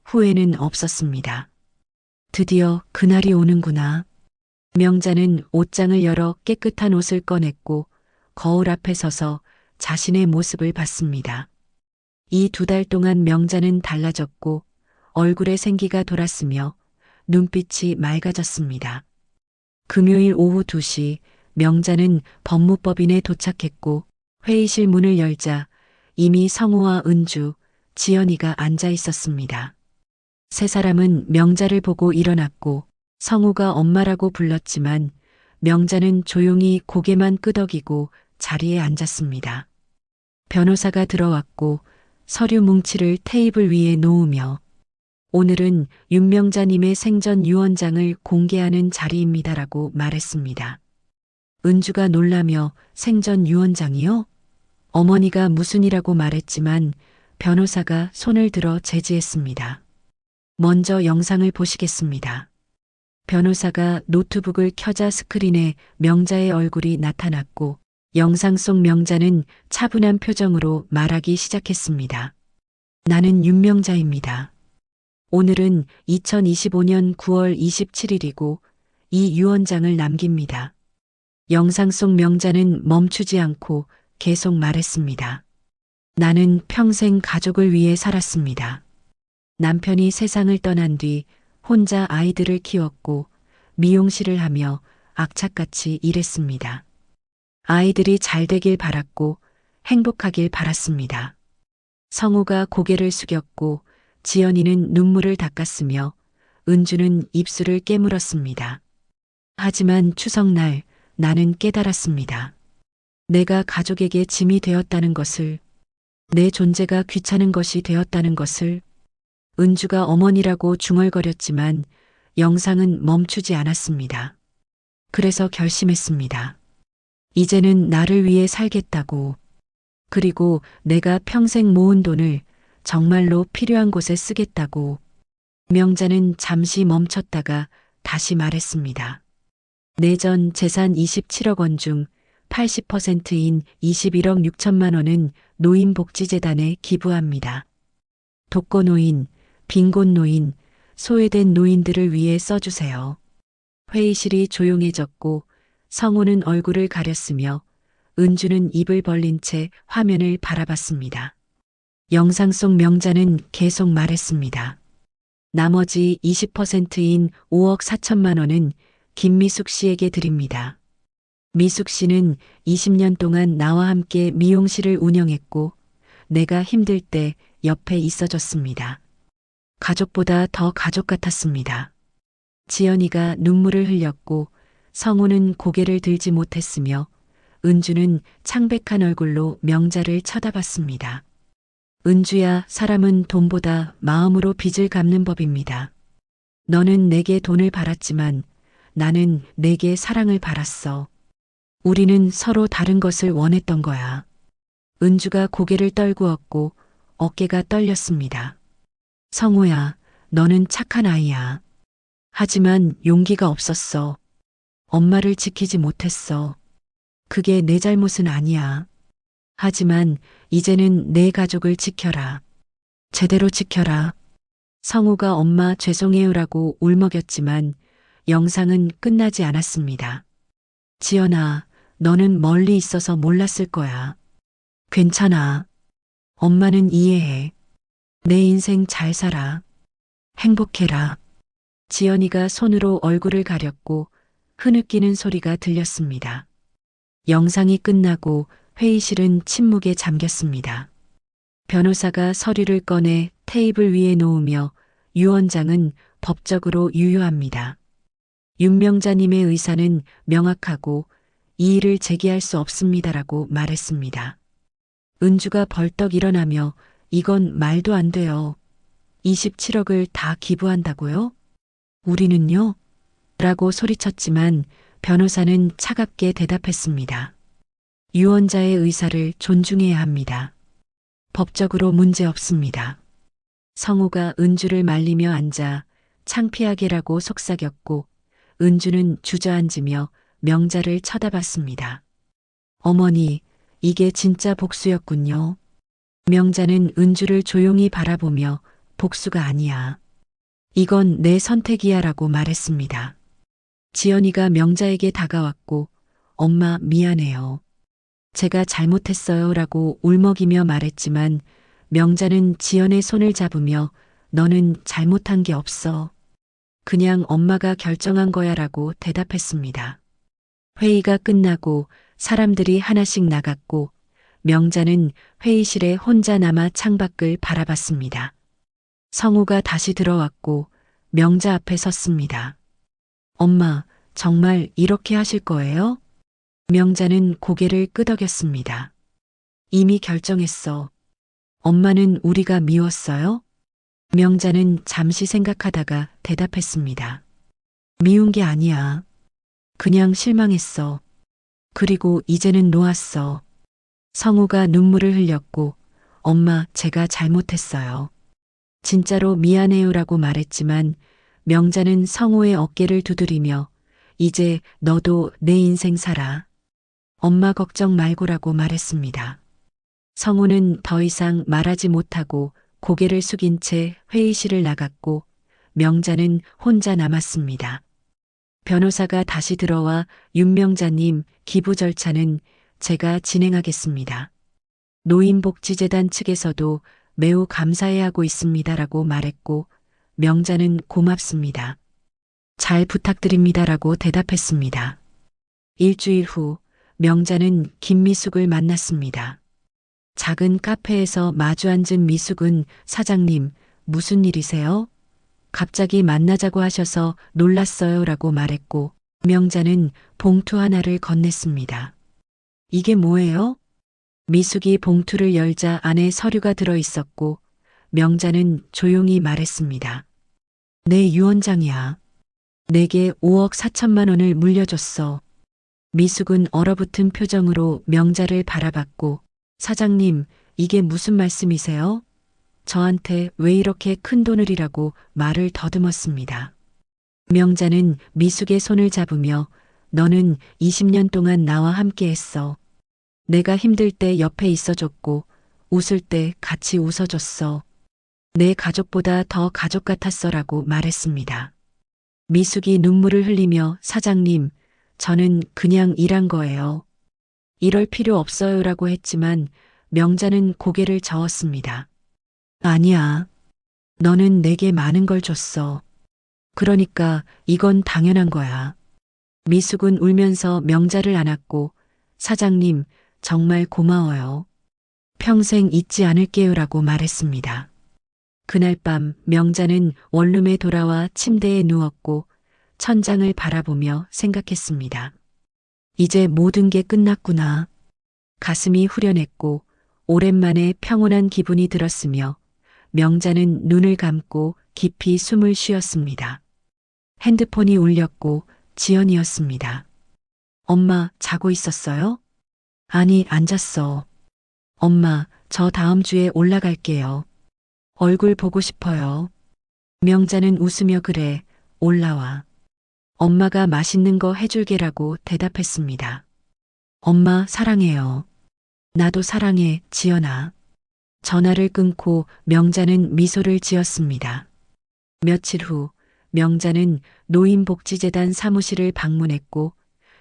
후회는 없었습니다. 드디어 그날이 오는구나. 명자는 옷장을 열어 깨끗한 옷을 꺼냈고 거울 앞에 서서 자신의 모습을 봤습니다. 이 2달 동안 명자는 달라졌고 얼굴에 생기가 돌았으며 눈빛이 맑아졌습니다. 금요일 오후 2시 명자는 법무법인에 도착했고 회의실 문을 열자 이미 성우와 은주, 지연이가 앉아 있었습니다. 세 사람은 명자를 보고 일어났고 성우가 엄마라고 불렀지만 명자는 조용히 고개만 끄덕이고 자리에 앉았습니다. 변호사가 들어왔고 서류 뭉치를 테이블 위에 놓으며 오늘은 윤명자님의 생전 유언장을 공개하는 자리입니다라고 말했습니다. 은주가 놀라며 생전 유언장이요? 어머니가 무슨 이라고 말했지만 변호사가 손을 들어 제지했습니다. 먼저 영상을 보시겠습니다. 변호사가 노트북을 켜자 스크린에 명자의 얼굴이 나타났고 영상 속 명자는 차분한 표정으로 말하기 시작했습니다. 나는 윤명자입니다. 오늘은 2025년 9월 27일이고 이 유언장을 남깁니다. 영상 속 명자는 멈추지 않고 계속 말했습니다. 나는 평생 가족을 위해 살았습니다. 남편이 세상을 떠난 뒤 혼자 아이들을 키웠고 미용실을 하며 악착같이 일했습니다. 아이들이 잘 되길 바랐고 행복하길 바랐습니다. 성우가 고개를 숙였고 지연이는 눈물을 닦았으며 은주는 입술을 깨물었습니다. 하지만 추석날 나는 깨달았습니다. 내가 가족에게 짐이 되었다는 것을, 내 존재가 귀찮은 것이 되었다는 것을. 은주가 어머니라고 중얼거렸지만 영상은 멈추지 않았습니다. 그래서 결심했습니다. 이제는 나를 위해 살겠다고. 그리고 내가 평생 모은 돈을 정말로 필요한 곳에 쓰겠다고. 명자는 잠시 멈췄다가 다시 말했습니다. 내 전 재산 27억 원 중 80%인 21억 6천만 원은 노인복지재단에 기부합니다. 독거노인, 빈곤노인, 소외된 노인들을 위해 써주세요. 회의실이 조용해졌고 성우는 얼굴을 가렸으며 은주는 입을 벌린 채 화면을 바라봤습니다. 영상 속 명자는 계속 말했습니다. 나머지 20%인 5억 4천만 원은 김미숙 씨에게 드립니다. 미숙 씨는 20년 동안 나와 함께 미용실을 운영했고 내가 힘들 때 옆에 있어줬습니다. 가족보다 더 가족 같았습니다. 지연이가 눈물을 흘렸고 성우는 고개를 들지 못했으며 은주는 창백한 얼굴로 명자를 쳐다봤습니다. 은주야, 사람은 돈보다 마음으로 빚을 갚는 법입니다. 너는 내게 돈을 바랐지만 나는 내게 사랑을 바랐어. 우리는 서로 다른 것을 원했던 거야. 은주가 고개를 떨구었고 어깨가 떨렸습니다. 성우야, 너는 착한 아이야. 하지만 용기가 없었어. 엄마를 지키지 못했어. 그게 내 잘못은 아니야. 하지만 이제는 내 가족을 지켜라. 제대로 지켜라. 성우가 엄마 죄송해요라고 울먹였지만 영상은 끝나지 않았습니다. 지연아, 너는 멀리 있어서 몰랐을 거야. 괜찮아. 엄마는 이해해. 내 인생 잘 살아. 행복해라. 지연이가 손으로 얼굴을 가렸고 흐느끼는 소리가 들렸습니다. 영상이 끝나고 회의실은 침묵에 잠겼습니다. 변호사가 서류를 꺼내 테이블 위에 놓으며 유 원장은 법적으로 유효합니다. 윤명자님의 의사는 명확하고 이의를 제기할 수 없습니다라고 말했습니다. 은주가 벌떡 일어나며 이건 말도 안 돼요. 27억을 다 기부한다고요? 우리는요? 라고 소리쳤지만 변호사는 차갑게 대답했습니다. 유언자의 의사를 존중해야 합니다. 법적으로 문제 없습니다. 성우가 은주를 말리며 앉아 창피하게라고 속삭였고 은주는 주저앉으며 명자를 쳐다봤습니다. 어머니, 이게 진짜 복수였군요. 명자는 은주를 조용히 바라보며 복수가 아니야. 이건 내 선택이야 라고 말했습니다. 지연이가 명자에게 다가왔고 엄마 미안해요. 제가 잘못했어요 라고 울먹이며 말했지만 명자는 지연의 손을 잡으며 너는 잘못한 게 없어. 그냥 엄마가 결정한 거야 라고 대답했습니다. 회의가 끝나고 사람들이 하나씩 나갔고 명자는 회의실에 혼자 남아 창밖을 바라봤습니다. 성우가 다시 들어왔고 명자 앞에 섰습니다. 엄마, 정말 이렇게 하실 거예요? 명자는 고개를 끄덕였습니다. 이미 결정했어. 엄마는 우리가 미웠어요? 명자는 잠시 생각하다가 대답했습니다. 미운 게 아니야. 그냥 실망했어. 그리고 이제는 놓았어. 성우가 눈물을 흘렸고 엄마, 제가 잘못했어요. 진짜로 미안해요라고 말했지만 명자는 성우의 어깨를 두드리며 이제 너도 내 인생 살아. 엄마 걱정 말고라고 말했습니다. 성우는 더 이상 말하지 못하고 고개를 숙인 채 회의실을 나갔고 명자는 혼자 남았습니다. 변호사가 다시 들어와 윤명자님, 기부 절차는 제가 진행하겠습니다. 노인복지재단 측에서도 매우 감사해하고 있습니다라고 말했고 명자는 고맙습니다. 잘 부탁드립니다라고 대답했습니다. 일주일 후 명자는 김미숙을 만났습니다. 작은 카페에서 마주 앉은 미숙은 사장님, 무슨 일이세요? 갑자기 만나자고 하셔서 놀랐어요 라고 말했고 명자는 봉투 하나를 건넸습니다. 이게 뭐예요? 미숙이 봉투를 열자 안에 서류가 들어 있었고 명자는 조용히 말했습니다. 내 유언장이야. 내게 5억 4천만 원을 물려줬어. 미숙은 얼어붙은 표정으로 명자를 바라봤고 사장님, 이게 무슨 말씀이세요? 저한테 왜 이렇게 큰 돈을이라고 말을 더듬었습니다. 명자는 미숙의 손을 잡으며 너는 20년 동안 나와 함께 했어. 내가 힘들 때 옆에 있어줬고, 웃을 때 같이 웃어줬어. 내 가족보다 더 가족 같았어라고 말했습니다. 미숙이 눈물을 흘리며 사장님, 저는 그냥 일한 거예요. 이럴 필요 없어요라고 했지만 명자는 고개를 저었습니다. 아니야. 너는 내게 많은 걸 줬어. 그러니까 이건 당연한 거야. 미숙은 울면서 명자를 안았고 사장님, 정말 고마워요. 평생 잊지 않을게요라고 말했습니다. 그날 밤 명자는 원룸에 돌아와 침대에 누웠고 천장을 바라보며 생각했습니다. 이제 모든 게 끝났구나. 가슴이 후련했고 오랜만에 평온한 기분이 들었으며 명자는 눈을 감고 깊이 숨을 쉬었습니다. 핸드폰이 울렸고 지연이었습니다. 엄마, 자고 있었어요? 아니, 안 잤어. 엄마, 저 다음 주에 올라갈게요. 얼굴 보고 싶어요. 명자는 웃으며 그래, 올라와. 엄마가 맛있는 거 해줄게라고 대답했습니다. 엄마, 사랑해요. 나도 사랑해, 지연아. 전화를 끊고 명자는 미소를 지었습니다. 며칠 후 명자는 노인복지재단 사무실을 방문했고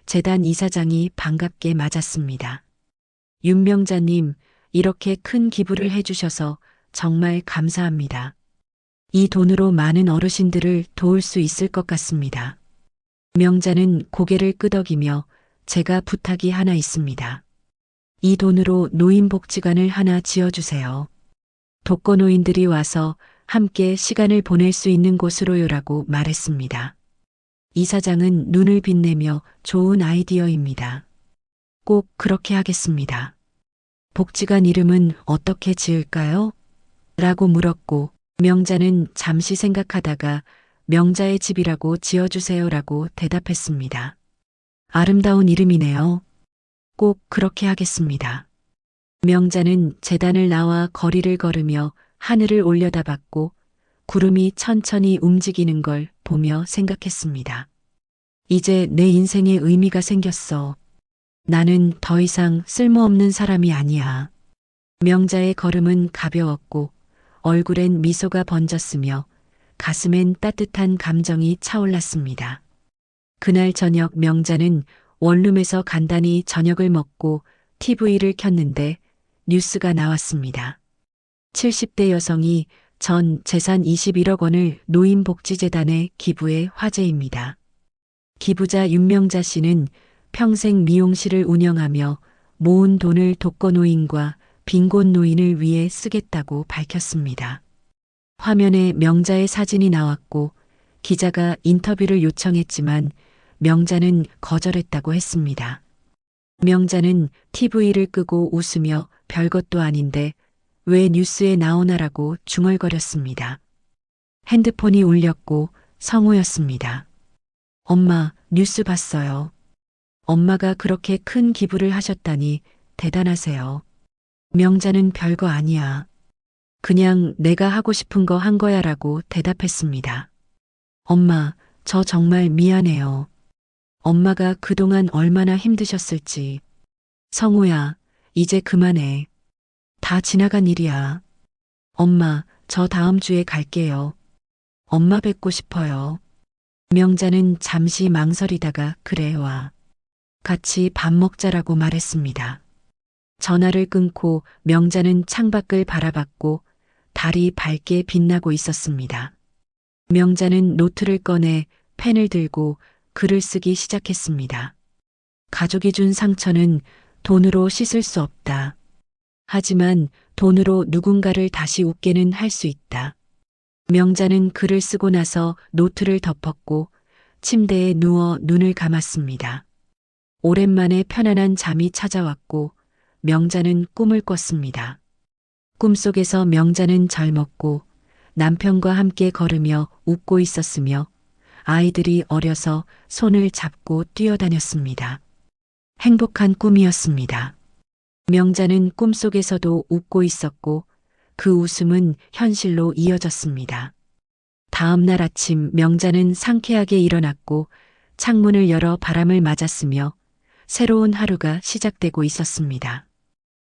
재단 이사장이 반갑게 맞았습니다. 윤명자님, 이렇게 큰 기부를 해주셔서 정말 감사합니다. 이 돈으로 많은 어르신들을 도울 수 있을 것 같습니다. 명자는 고개를 끄덕이며 제가 부탁이 하나 있습니다. 이 돈으로 노인복지관을 하나 지어주세요. 독거노인들이 와서 함께 시간을 보낼 수 있는 곳으로요라고 말했습니다. 이사장은 눈을 빛내며 좋은 아이디어입니다. 꼭 그렇게 하겠습니다. 복지관 이름은 어떻게 지을까요? 라고 물었고 명자는 잠시 생각하다가 명자의 집이라고 지어주세요라고 대답했습니다. 아름다운 이름이네요. 꼭 그렇게 하겠습니다. 명자는 재단을 나와 거리를 걸으며 하늘을 올려다봤고 구름이 천천히 움직이는 걸 보며 생각했습니다. 이제 내 인생에 의미가 생겼어. 나는 더 이상 쓸모없는 사람이 아니야. 명자의 걸음은 가벼웠고 얼굴엔 미소가 번졌으며 가슴엔 따뜻한 감정이 차올랐습니다. 그날 저녁 명자는 원룸에서 간단히 저녁을 먹고 TV를 켰는데 뉴스가 나왔습니다. 70대 여성이 전 재산 21억 원을 노인복지재단에 기부해 화제입니다. 기부자 윤명자 씨는 평생 미용실을 운영하며 모은 돈을 독거노인과 빈곤노인을 위해 쓰겠다고 밝혔습니다. 화면에 명자의 사진이 나왔고 기자가 인터뷰를 요청했지만 명자는 거절했다고 했습니다. 명자는 TV를 끄고 웃으며 별것도 아닌데 왜 뉴스에 나오나라고 중얼거렸습니다. 핸드폰이 울렸고 성우였습니다. 엄마, 뉴스 봤어요. 엄마가 그렇게 큰 기부를 하셨다니 대단하세요. 명자는 별거 아니야. 그냥 내가 하고 싶은 거 한 거야라고 대답했습니다. 엄마, 저 정말 미안해요. 엄마가 그동안 얼마나 힘드셨을지. 성우야, 이제 그만해. 다 지나간 일이야. 엄마, 저 다음 주에 갈게요. 엄마 뵙고 싶어요. 명자는 잠시 망설이다가 그래 와. 같이 밥 먹자라고 말했습니다. 전화를 끊고 명자는 창밖을 바라봤고 달이 밝게 빛나고 있었습니다. 명자는 노트를 꺼내 펜을 들고 글을 쓰기 시작했습니다. 가족이 준 상처는 돈으로 씻을 수 없다. 하지만 돈으로 누군가를 다시 웃게는 할 수 있다. 명자는 글을 쓰고 나서 노트를 덮었고 침대에 누워 눈을 감았습니다. 오랜만에 편안한 잠이 찾아왔고 명자는 꿈을 꿨습니다. 꿈속에서 명자는 젊었고 남편과 함께 걸으며 웃고 있었으며 아이들이 어려서 손을 잡고 뛰어다녔습니다. 행복한 꿈이었습니다. 명자는 꿈속에서도 웃고 있었고 그 웃음은 현실로 이어졌습니다. 다음 날 아침 명자는 상쾌하게 일어났고 창문을 열어 바람을 맞았으며 새로운 하루가 시작되고 있었습니다.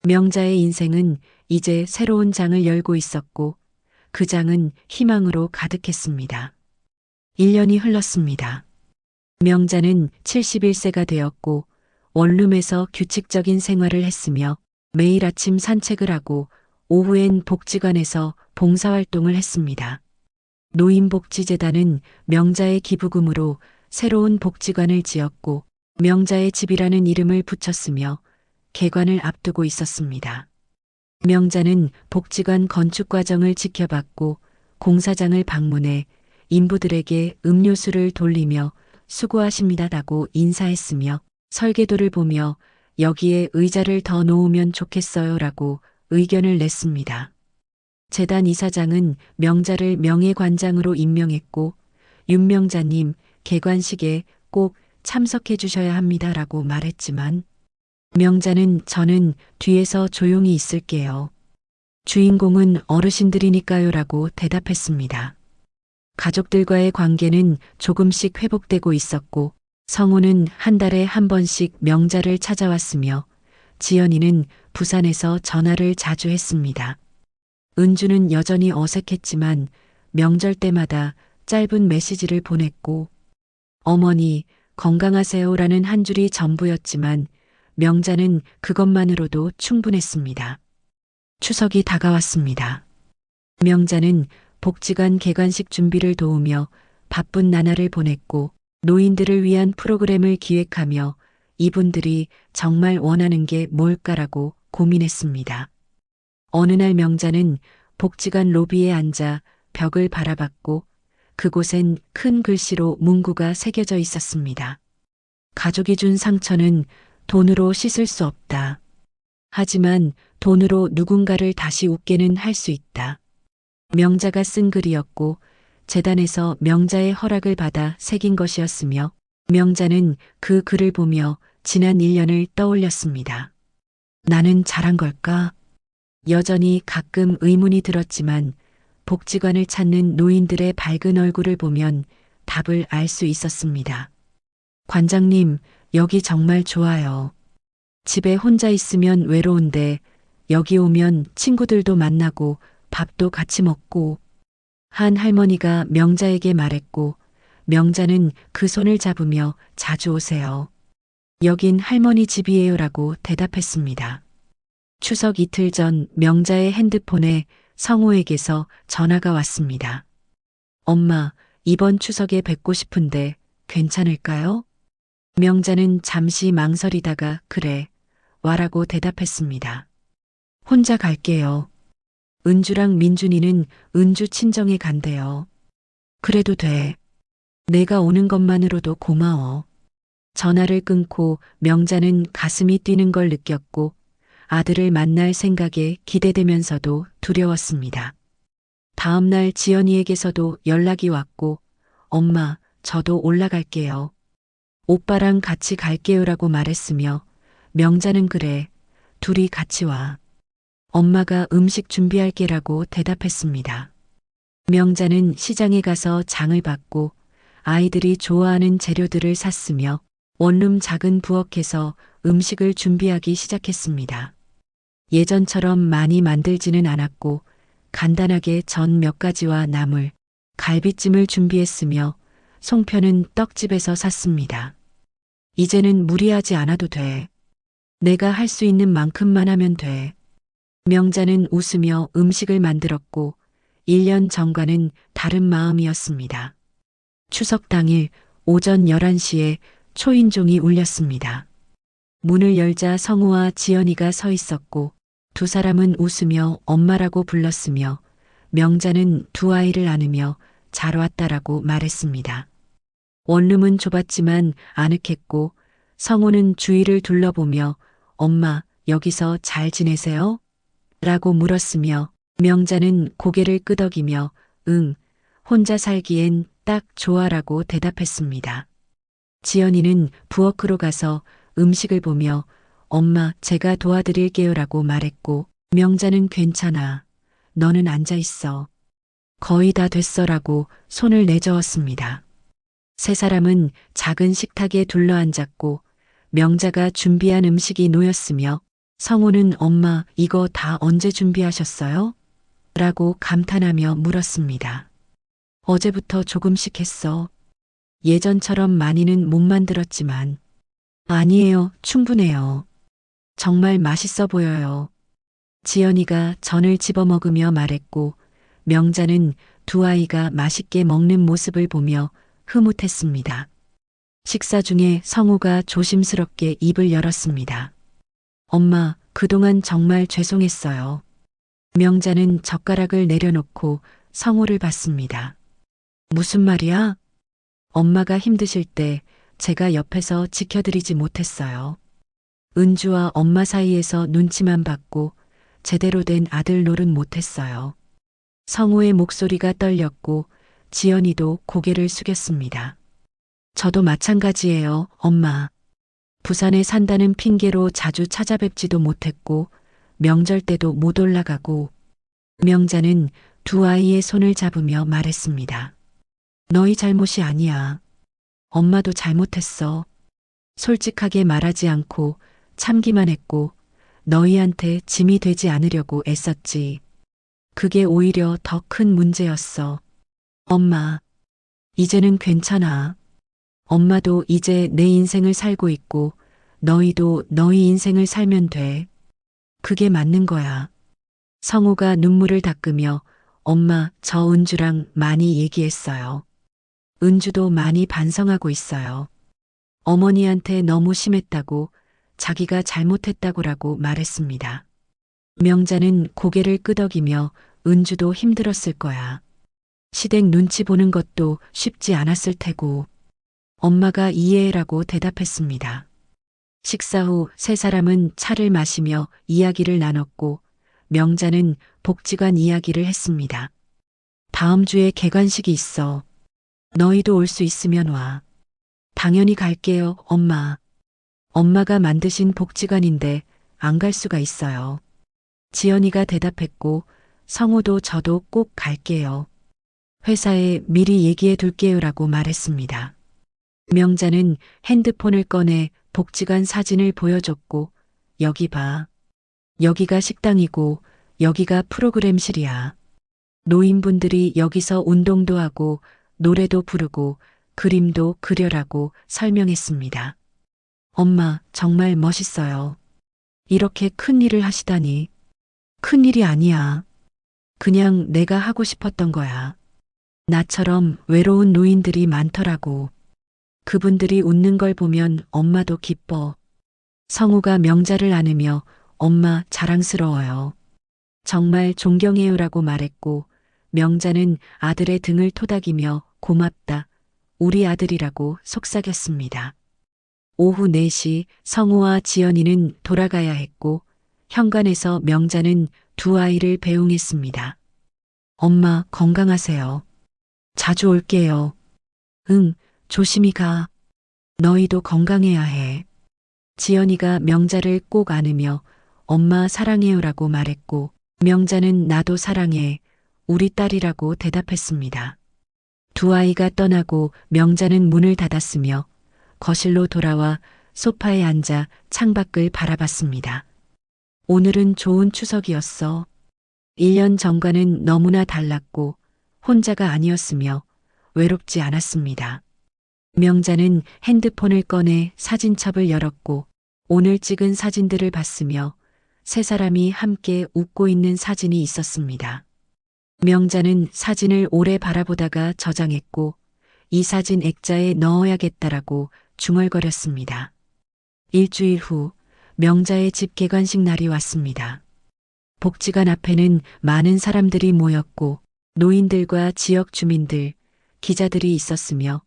명자의 인생은 이제 새로운 장을 열고 있었고 그 장은 희망으로 가득했습니다. 1년이 흘렀습니다. 명자는 71세가 되었고 원룸에서 규칙적인 생활을 했으며 매일 아침 산책을 하고 오후엔 복지관에서 봉사활동을 했습니다. 노인복지재단은 명자의 기부금으로 새로운 복지관을 지었고 명자의 집이라는 이름을 붙였으며 개관을 앞두고 있었습니다. 명자는 복지관 건축 과정을 지켜봤고 공사장을 방문해 인부들에게 음료수를 돌리며 수고하십니다라고 인사했으며 설계도를 보며 여기에 의자를 더 놓으면 좋겠어요라고 의견을 냈습니다. 재단 이사장은 명자를 명예관장으로 임명했고 윤명자님 개관식에 꼭 참석해 주셔야 합니다라고 말했지만 명자는 저는 뒤에서 조용히 있을게요. 주인공은 어르신들이니까요라고 대답했습니다. 가족들과의 관계는 조금씩 회복되고 있었고 성우는 한 달에 한 번씩 명자를 찾아왔으며 지연이는 부산에서 전화를 자주 했습니다. 은주는 여전히 어색했지만 명절 때마다 짧은 메시지를 보냈고 어머니 건강하세요라는 한 줄이 전부였지만 명자는 그것만으로도 충분했습니다. 추석이 다가왔습니다. 명자는 복지관 개관식 준비를 도우며 바쁜 나날을 보냈고 노인들을 위한 프로그램을 기획하며 이분들이 정말 원하는 게 뭘까라고 고민했습니다. 어느 날 명자는 복지관 로비에 앉아 벽을 바라봤고 그곳엔 큰 글씨로 문구가 새겨져 있었습니다. 가족이 준 상처는 돈으로 씻을 수 없다. 하지만 돈으로 누군가를 다시 웃게는 할 수 있다. 명자가 쓴 글이었고 재단에서 명자의 허락을 받아 새긴 것이었으며 명자는 그 글을 보며 지난 1년을 떠올렸습니다. 나는 잘한 걸까? 여전히 가끔 의문이 들었지만 복지관을 찾는 노인들의 밝은 얼굴을 보면 답을 알 수 있었습니다. 관장님, 여기 정말 좋아요. 집에 혼자 있으면 외로운데 여기 오면 친구들도 만나고 밥도 같이 먹고 한 할머니가 명자에게 말했고 명자는 그 손을 잡으며 자주 오세요. 여긴 할머니 집이에요라고 대답했습니다. 추석 이틀 전 명자의 핸드폰에 성호에게서 전화가 왔습니다. 엄마, 이번 추석에 뵙고 싶은데 괜찮을까요? 명자는 잠시 망설이다가 그래, 와라고 대답했습니다. 혼자 갈게요. 은주랑 민준이는 은주 친정에 간대요. 그래도 돼. 내가 오는 것만으로도 고마워. 전화를 끊고 명자는 가슴이 뛰는 걸 느꼈고 아들을 만날 생각에 기대되면서도 두려웠습니다. 다음 날 지연이에게서도 연락이 왔고 엄마, 저도 올라갈게요. 오빠랑 같이 갈게요라고 말했으며 명자는 그래, 둘이 같이 와. 엄마가 음식 준비할게라고 대답했습니다. 명자는 시장에 가서 장을 봤고 아이들이 좋아하는 재료들을 샀으며 원룸 작은 부엌에서 음식을 준비하기 시작했습니다. 예전처럼 많이 만들지는 않았고 간단하게 전 몇 가지와 나물, 갈비찜을 준비했으며 송편은 떡집에서 샀습니다. 이제는 무리하지 않아도 돼. 내가 할 수 있는 만큼만 하면 돼. 명자는 웃으며 음식을 만들었고 1년 전과는 다른 마음이었습니다. 추석 당일 오전 11시에 초인종이 울렸습니다. 문을 열자 성우와 지연이가 서 있었고 두 사람은 웃으며 엄마라고 불렀으며 명자는 두 아이를 안으며 잘 왔다라고 말했습니다. 원룸은 좁았지만 아늑했고 성우는 주위를 둘러보며 엄마, 여기서 잘 지내세요? 라고 물었으며 명자는 고개를 끄덕이며 응, 혼자 살기엔 딱 좋아라고 대답했습니다. 지연이는 부엌으로 가서 음식을 보며 엄마, 제가 도와드릴게요라고 말했고 명자는 괜찮아. 너는 앉아 있어. 거의 다 됐어라고 손을 내저었습니다. 세 사람은 작은 식탁에 둘러앉았고 명자가 준비한 음식이 놓였으며 성우는 엄마 이거 다 언제 준비하셨어요? 라고 감탄하며 물었습니다. 어제부터 조금씩 했어. 예전처럼 많이는 못 만들었지만. 아니에요. 충분해요. 정말 맛있어 보여요. 지연이가 전을 집어먹으며 말했고 명자는 두 아이가 맛있게 먹는 모습을 보며 흐뭇했습니다. 식사 중에 성우가 조심스럽게 입을 열었습니다. 엄마, 그동안 정말 죄송했어요. 명자는 젓가락을 내려놓고 성우를 봤습니다. 무슨 말이야? 엄마가 힘드실 때 제가 옆에서 지켜드리지 못했어요. 은주와 엄마 사이에서 눈치만 봤고 제대로 된 아들 노릇 못했어요. 성우의 목소리가 떨렸고 지연이도 고개를 숙였습니다. 저도 마찬가지예요, 엄마. 부산에 산다는 핑계로 자주 찾아뵙지도 못했고 명절 때도 못 올라가고. 명자는 두 아이의 손을 잡으며 말했습니다. 너희 잘못이 아니야. 엄마도 잘못했어. 솔직하게 말하지 않고 참기만 했고 너희한테 짐이 되지 않으려고 애썼지. 그게 오히려 더 큰 문제였어. 엄마, 이제는 괜찮아. 엄마도 이제 내 인생을 살고 있고 너희도 너희 인생을 살면 돼. 그게 맞는 거야. 성우가 눈물을 닦으며 엄마, 저 은주랑 많이 얘기했어요. 은주도 많이 반성하고 있어요. 어머니한테 너무 심했다고 자기가 잘못했다고라고 말했습니다. 명자는 고개를 끄덕이며 은주도 힘들었을 거야. 시댁 눈치 보는 것도 쉽지 않았을 테고. 엄마가 이해해라고 대답했습니다. 식사 후 세 사람은 차를 마시며 이야기를 나눴고 명자는 복지관 이야기를 했습니다. 다음 주에 개관식이 있어. 너희도 올 수 있으면 와. 당연히 갈게요, 엄마. 엄마가 만드신 복지관인데 안 갈 수가 있어요. 지연이가 대답했고 성우도 저도 꼭 갈게요. 회사에 미리 얘기해 둘게요라고 말했습니다. 명자는 핸드폰을 꺼내 복지관 사진을 보여줬고 여기 봐. 여기가 식당이고 여기가 프로그램실이야. 노인분들이 여기서 운동도 하고 노래도 부르고 그림도 그려라고 설명했습니다. 엄마, 정말 멋있어요. 이렇게 큰 일을 하시다니. 큰 일이 아니야. 그냥 내가 하고 싶었던 거야. 나처럼 외로운 노인들이 많더라고. 그분들이 웃는 걸 보면 엄마도 기뻐. 성우가 명자를 안으며 엄마 자랑스러워요. 정말 존경해요라고 말했고 명자는 아들의 등을 토닥이며 고맙다. 우리 아들이라고 속삭였습니다. 오후 4시 성우와 지연이는 돌아가야 했고 현관에서 명자는 두 아이를 배웅했습니다. 엄마 건강하세요. 자주 올게요. 응, 조심히 가. 너희도 건강해야 해. 지연이가 명자를 꼭 안으며 엄마 사랑해요라고 말했고 명자는 나도 사랑해. 우리 딸이라고 대답했습니다. 두 아이가 떠나고 명자는 문을 닫았으며 거실로 돌아와 소파에 앉아 창밖을 바라봤습니다. 오늘은 좋은 추석이었어. 1년 전과는 너무나 달랐고 혼자가 아니었으며 외롭지 않았습니다. 명자는 핸드폰을 꺼내 사진첩을 열었고 오늘 찍은 사진들을 봤으며 세 사람이 함께 웃고 있는 사진이 있었습니다. 명자는 사진을 오래 바라보다가 저장했고 이 사진 액자에 넣어야겠다라고 중얼거렸습니다. 일주일 후 명자의 집 개관식 날이 왔습니다. 복지관 앞에는 많은 사람들이 모였고 노인들과 지역 주민들, 기자들이 있었으며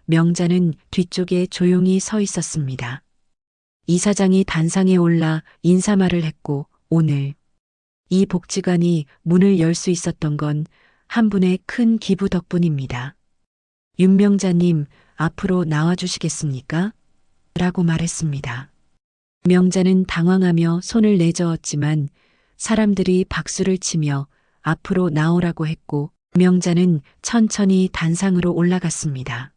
명자는 뒤쪽에 조용히 서 있었습니다. 이사장이 단상에 올라 인사말을 했고 오늘 이 복지관이 문을 열 수 있었던 건 한 분의 큰 기부 덕분입니다. 윤명자님, 앞으로 나와주시겠습니까? 라고 말했습니다. 명자는 당황하며 손을 내저었지만 사람들이 박수를 치며 앞으로 나오라고 했고 명자는 천천히 단상으로 올라갔습니다.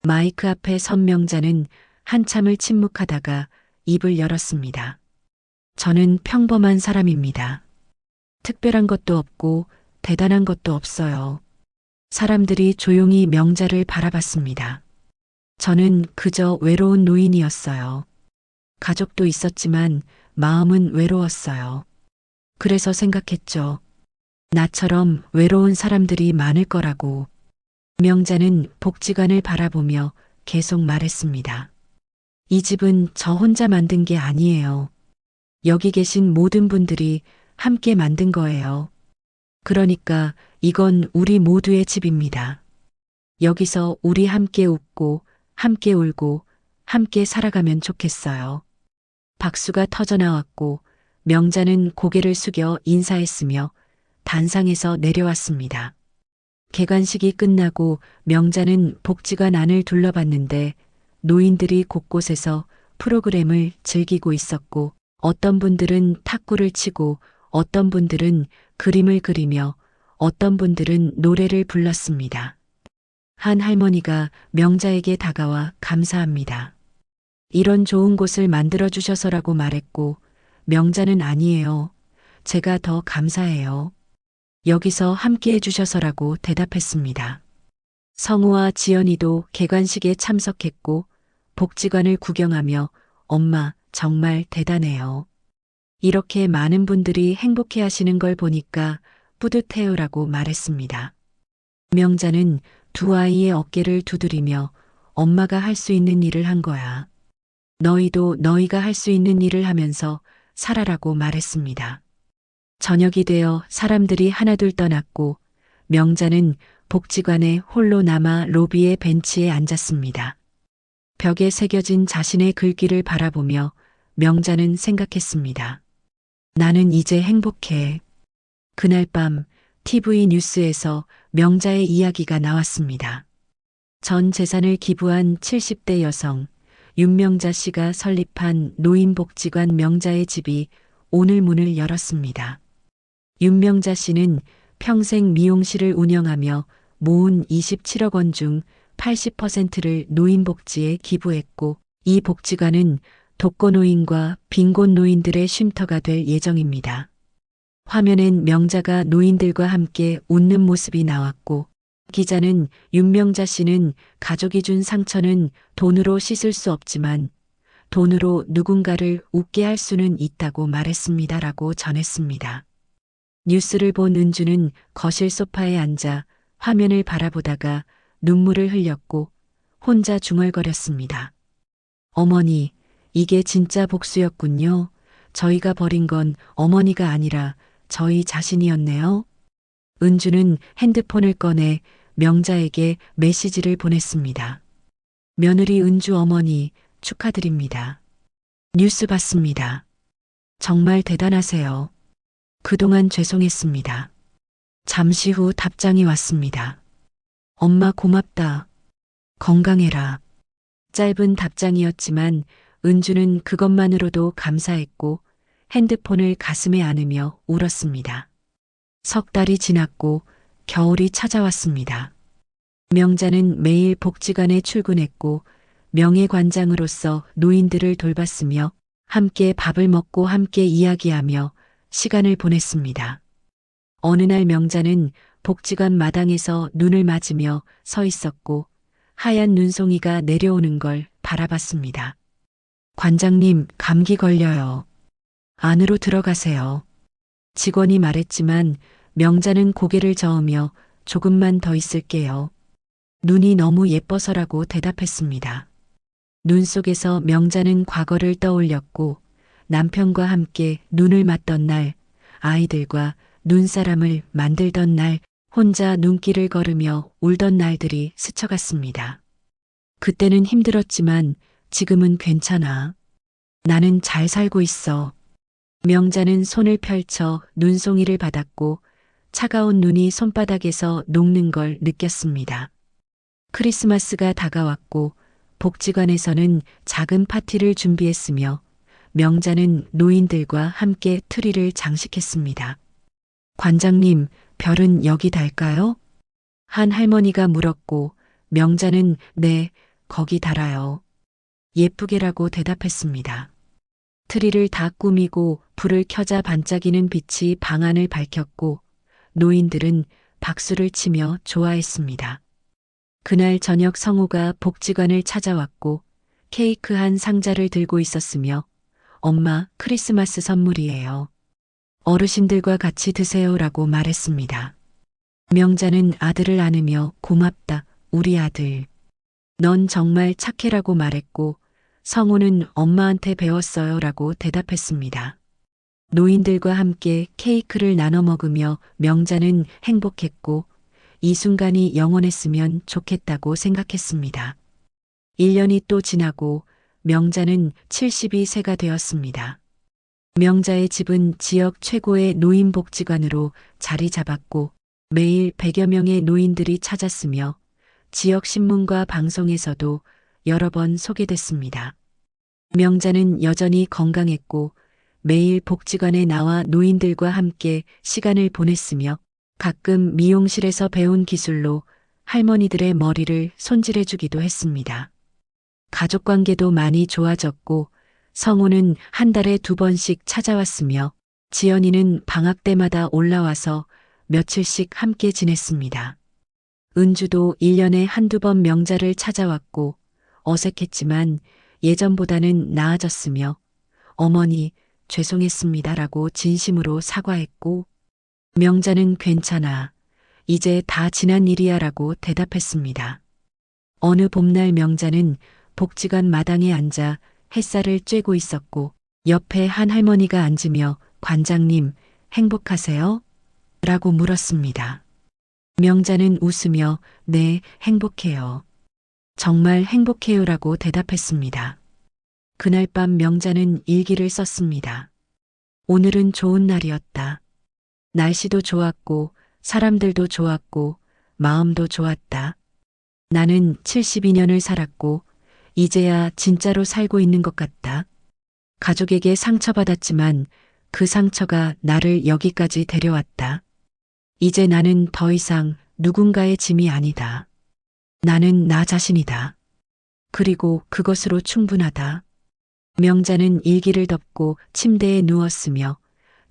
마이크 앞에 선 명자는 한참을 침묵하다가 입을 열었습니다. 저는 평범한 사람입니다. 특별한 것도 없고 대단한 것도 없어요. 사람들이 조용히 명자를 바라봤습니다. 저는 그저 외로운 노인이었어요. 가족도 있었지만 마음은 외로웠어요. 그래서 생각했죠. 나처럼 외로운 사람들이 많을 거라고. 명자는 복지관을 바라보며 계속 말했습니다. 이 집은 저 혼자 만든 게 아니에요. 여기 계신 모든 분들이 함께 만든 거예요. 그러니까 이건 우리 모두의 집입니다. 여기서 우리 함께 웃고, 함께 울고, 함께 살아가면 좋겠어요. 박수가 터져나왔고, 명자는 고개를 숙여 인사했으며 단상에서 내려왔습니다. 개관식이 끝나고 명자는 복지관 안을 둘러봤는데 노인들이 곳곳에서 프로그램을 즐기고 있었고 어떤 분들은 탁구를 치고 어떤 분들은 그림을 그리며 어떤 분들은 노래를 불렀습니다. 한 할머니가 명자에게 다가와 감사합니다. 이런 좋은 곳을 만들어 주셔서라고 말했고 명자는 아니에요. 제가 더 감사해요. 여기서 함께 해주셔서라고 대답했습니다. 성우와 지연이도 개관식에 참석했고 복지관을 구경하며 엄마 정말 대단해요. 이렇게 많은 분들이 행복해 하시는 걸 보니까 뿌듯해요라고 말했습니다. 명자는 두 아이의 어깨를 두드리며 엄마가 할 수 있는 일을 한 거야. 너희도 너희가 할 수 있는 일을 하면서 살아라고 말했습니다. 저녁이 되어 사람들이 하나둘 떠났고 명자는 복지관에 홀로 남아 로비의 벤치에 앉았습니다. 벽에 새겨진 자신의 글귀를 바라보며 명자는 생각했습니다. 나는 이제 행복해. 그날 밤 TV 뉴스에서 명자의 이야기가 나왔습니다. 전 재산을 기부한 70대 여성 윤명자 씨가 설립한 노인복지관 명자의 집이 오늘 문을 열었습니다. 윤명자 씨는 평생 미용실을 운영하며 모은 27억 원 중 80%를 노인복지에 기부했고 이 복지관은 독거노인과 빈곤노인들의 쉼터가 될 예정입니다. 화면엔 명자가 노인들과 함께 웃는 모습이 나왔고 기자는 윤명자 씨는 가족이 준 상처는 돈으로 씻을 수 없지만 돈으로 누군가를 웃게 할 수는 있다고 말했습니다라고 전했습니다. 뉴스를 본 은주는 거실 소파에 앉아 화면을 바라보다가 눈물을 흘렸고 혼자 중얼거렸습니다. 어머니, 이게 진짜 복수였군요. 저희가 버린 건 어머니가 아니라 저희 자신이었네요. 은주는 핸드폰을 꺼내 명자에게 메시지를 보냈습니다. 며느리 은주 어머니 축하드립니다. 뉴스 봤습니다. 정말 대단하세요. 그동안 죄송했습니다. 잠시 후 답장이 왔습니다. 엄마 고맙다. 건강해라. 짧은 답장이었지만 은주는 그것만으로도 감사했고 핸드폰을 가슴에 안으며 울었습니다. 석 달이 지났고 겨울이 찾아왔습니다. 명자는 매일 복지관에 출근했고 명예관장으로서 노인들을 돌봤으며 함께 밥을 먹고 함께 이야기하며 시간을 보냈습니다. 어느 날 명자는 복지관 마당에서 눈을 맞으며 서 있었고 하얀 눈송이가 내려오는 걸 바라봤습니다. 관장님, 감기 걸려요. 안으로 들어가세요. 직원이 말했지만 명자는 고개를 저으며 조금만 더 있을게요. 눈이 너무 예뻐서라고 대답했습니다. 눈 속에서 명자는 과거를 떠올렸고 남편과 함께 눈을 맞던 날, 아이들과 눈사람을 만들던 날, 혼자 눈길을 걸으며 울던 날들이 스쳐갔습니다. 그때는 힘들었지만 지금은 괜찮아. 나는 잘 살고 있어. 명자는 손을 펼쳐 눈송이를 받았고 차가운 눈이 손바닥에서 녹는 걸 느꼈습니다. 크리스마스가 다가왔고 복지관에서는 작은 파티를 준비했으며 명자는 노인들과 함께 트리를 장식했습니다. 관장님, 별은 여기 달까요? 한 할머니가 물었고 명자는 네, 거기 달아요. 예쁘게라고 대답했습니다. 트리를 다 꾸미고 불을 켜자 반짝이는 빛이 방 안을 밝혔고 노인들은 박수를 치며 좋아했습니다. 그날 저녁 성우가 복지관을 찾아왔고 케이크 한 상자를 들고 있었으며 엄마, 크리스마스 선물이에요. 어르신들과 같이 드세요라고 말했습니다. 명자는 아들을 안으며 고맙다, 우리 아들. 넌 정말 착해라고 말했고 성우는 엄마한테 배웠어요라고 대답했습니다. 노인들과 함께 케이크를 나눠 먹으며 명자는 행복했고 이 순간이 영원했으면 좋겠다고 생각했습니다. 1년이 또 지나고 명자는 72세가 되었습니다. 명자의 집은 지역 최고의 노인복지관으로 자리 잡았고 매일 100여 명의 노인들이 찾았으며 지역 신문과 방송에서도 여러 번 소개됐습니다. 명자는 여전히 건강했고 매일 복지관에 나와 노인들과 함께 시간을 보냈으며 가끔 미용실에서 배운 기술로 할머니들의 머리를 손질해 주기도 했습니다. 가족 관계도 많이 좋아졌고 성우는 한 달에 2번씩 찾아왔으며 지연이는 방학 때마다 올라와서 며칠씩 함께 지냈습니다. 은주도 1년에 한두 번 명자를 찾아왔고 어색했지만 예전보다는 나아졌으며 어머니 죄송했습니다라고 진심으로 사과했고 명자는 괜찮아. 이제 다 지난 일이야라고 대답했습니다. 어느 봄날 명자는 복지관 마당에 앉아 햇살을 쬐고 있었고 옆에 한 할머니가 앉으며 관장님 행복하세요? 라고 물었습니다. 명자는 웃으며 네, 행복해요. 정말 행복해요라고 대답했습니다. 그날 밤 명자는 일기를 썼습니다. 오늘은 좋은 날이었다. 날씨도 좋았고 사람들도 좋았고 마음도 좋았다. 나는 72년을 살았고 이제야 진짜로 살고 있는 것 같다. 가족에게 상처받았지만 그 상처가 나를 여기까지 데려왔다. 이제 나는 더 이상 누군가의 짐이 아니다. 나는 나 자신이다. 그리고 그것으로 충분하다. 명자는 일기를 덮고 침대에 누웠으며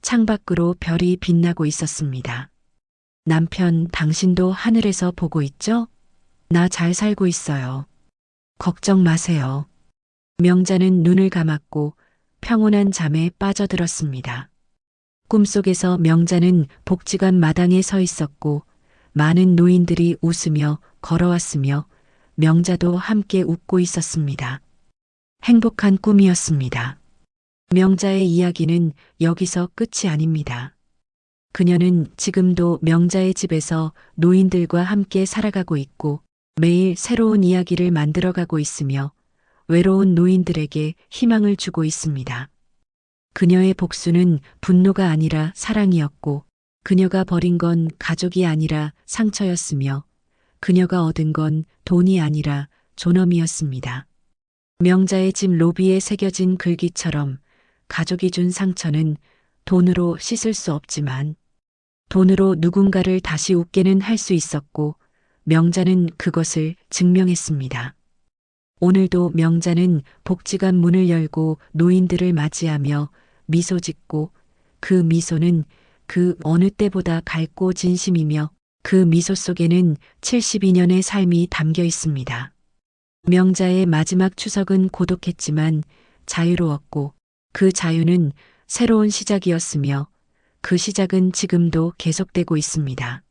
창밖으로 별이 빛나고 있었습니다. 남편, 당신도 하늘에서 보고 있죠? 나 잘 살고 있어요. 걱정 마세요. 명자는 눈을 감았고 평온한 잠에 빠져들었습니다. 꿈속에서 명자는 복지관 마당에 서 있었고 많은 노인들이 웃으며 걸어왔으며 명자도 함께 웃고 있었습니다. 행복한 꿈이었습니다. 명자의 이야기는 여기서 끝이 아닙니다. 그녀는 지금도 명자의 집에서 노인들과 함께 살아가고 있고 매일 새로운 이야기를 만들어가고 있으며 외로운 노인들에게 희망을 주고 있습니다. 그녀의 복수는 분노가 아니라 사랑이었고 그녀가 버린 건 가족이 아니라 상처였으며 그녀가 얻은 건 돈이 아니라 존엄이었습니다. 명자의 집 로비에 새겨진 글귀처럼 가족이 준 상처는 돈으로 씻을 수 없지만 돈으로 누군가를 다시 웃게는 할 수 있었고 명자는 그것을 증명했습니다. 오늘도 명자는 복지관 문을 열고 노인들을 맞이하며 미소 짓고 그 미소는 그 어느 때보다 밝고 진심이며 그 미소 속에는 72년의 삶이 담겨 있습니다. 명자의 마지막 추석은 고독했지만 자유로웠고 그 자유는 새로운 시작이었으며 그 시작은 지금도 계속되고 있습니다.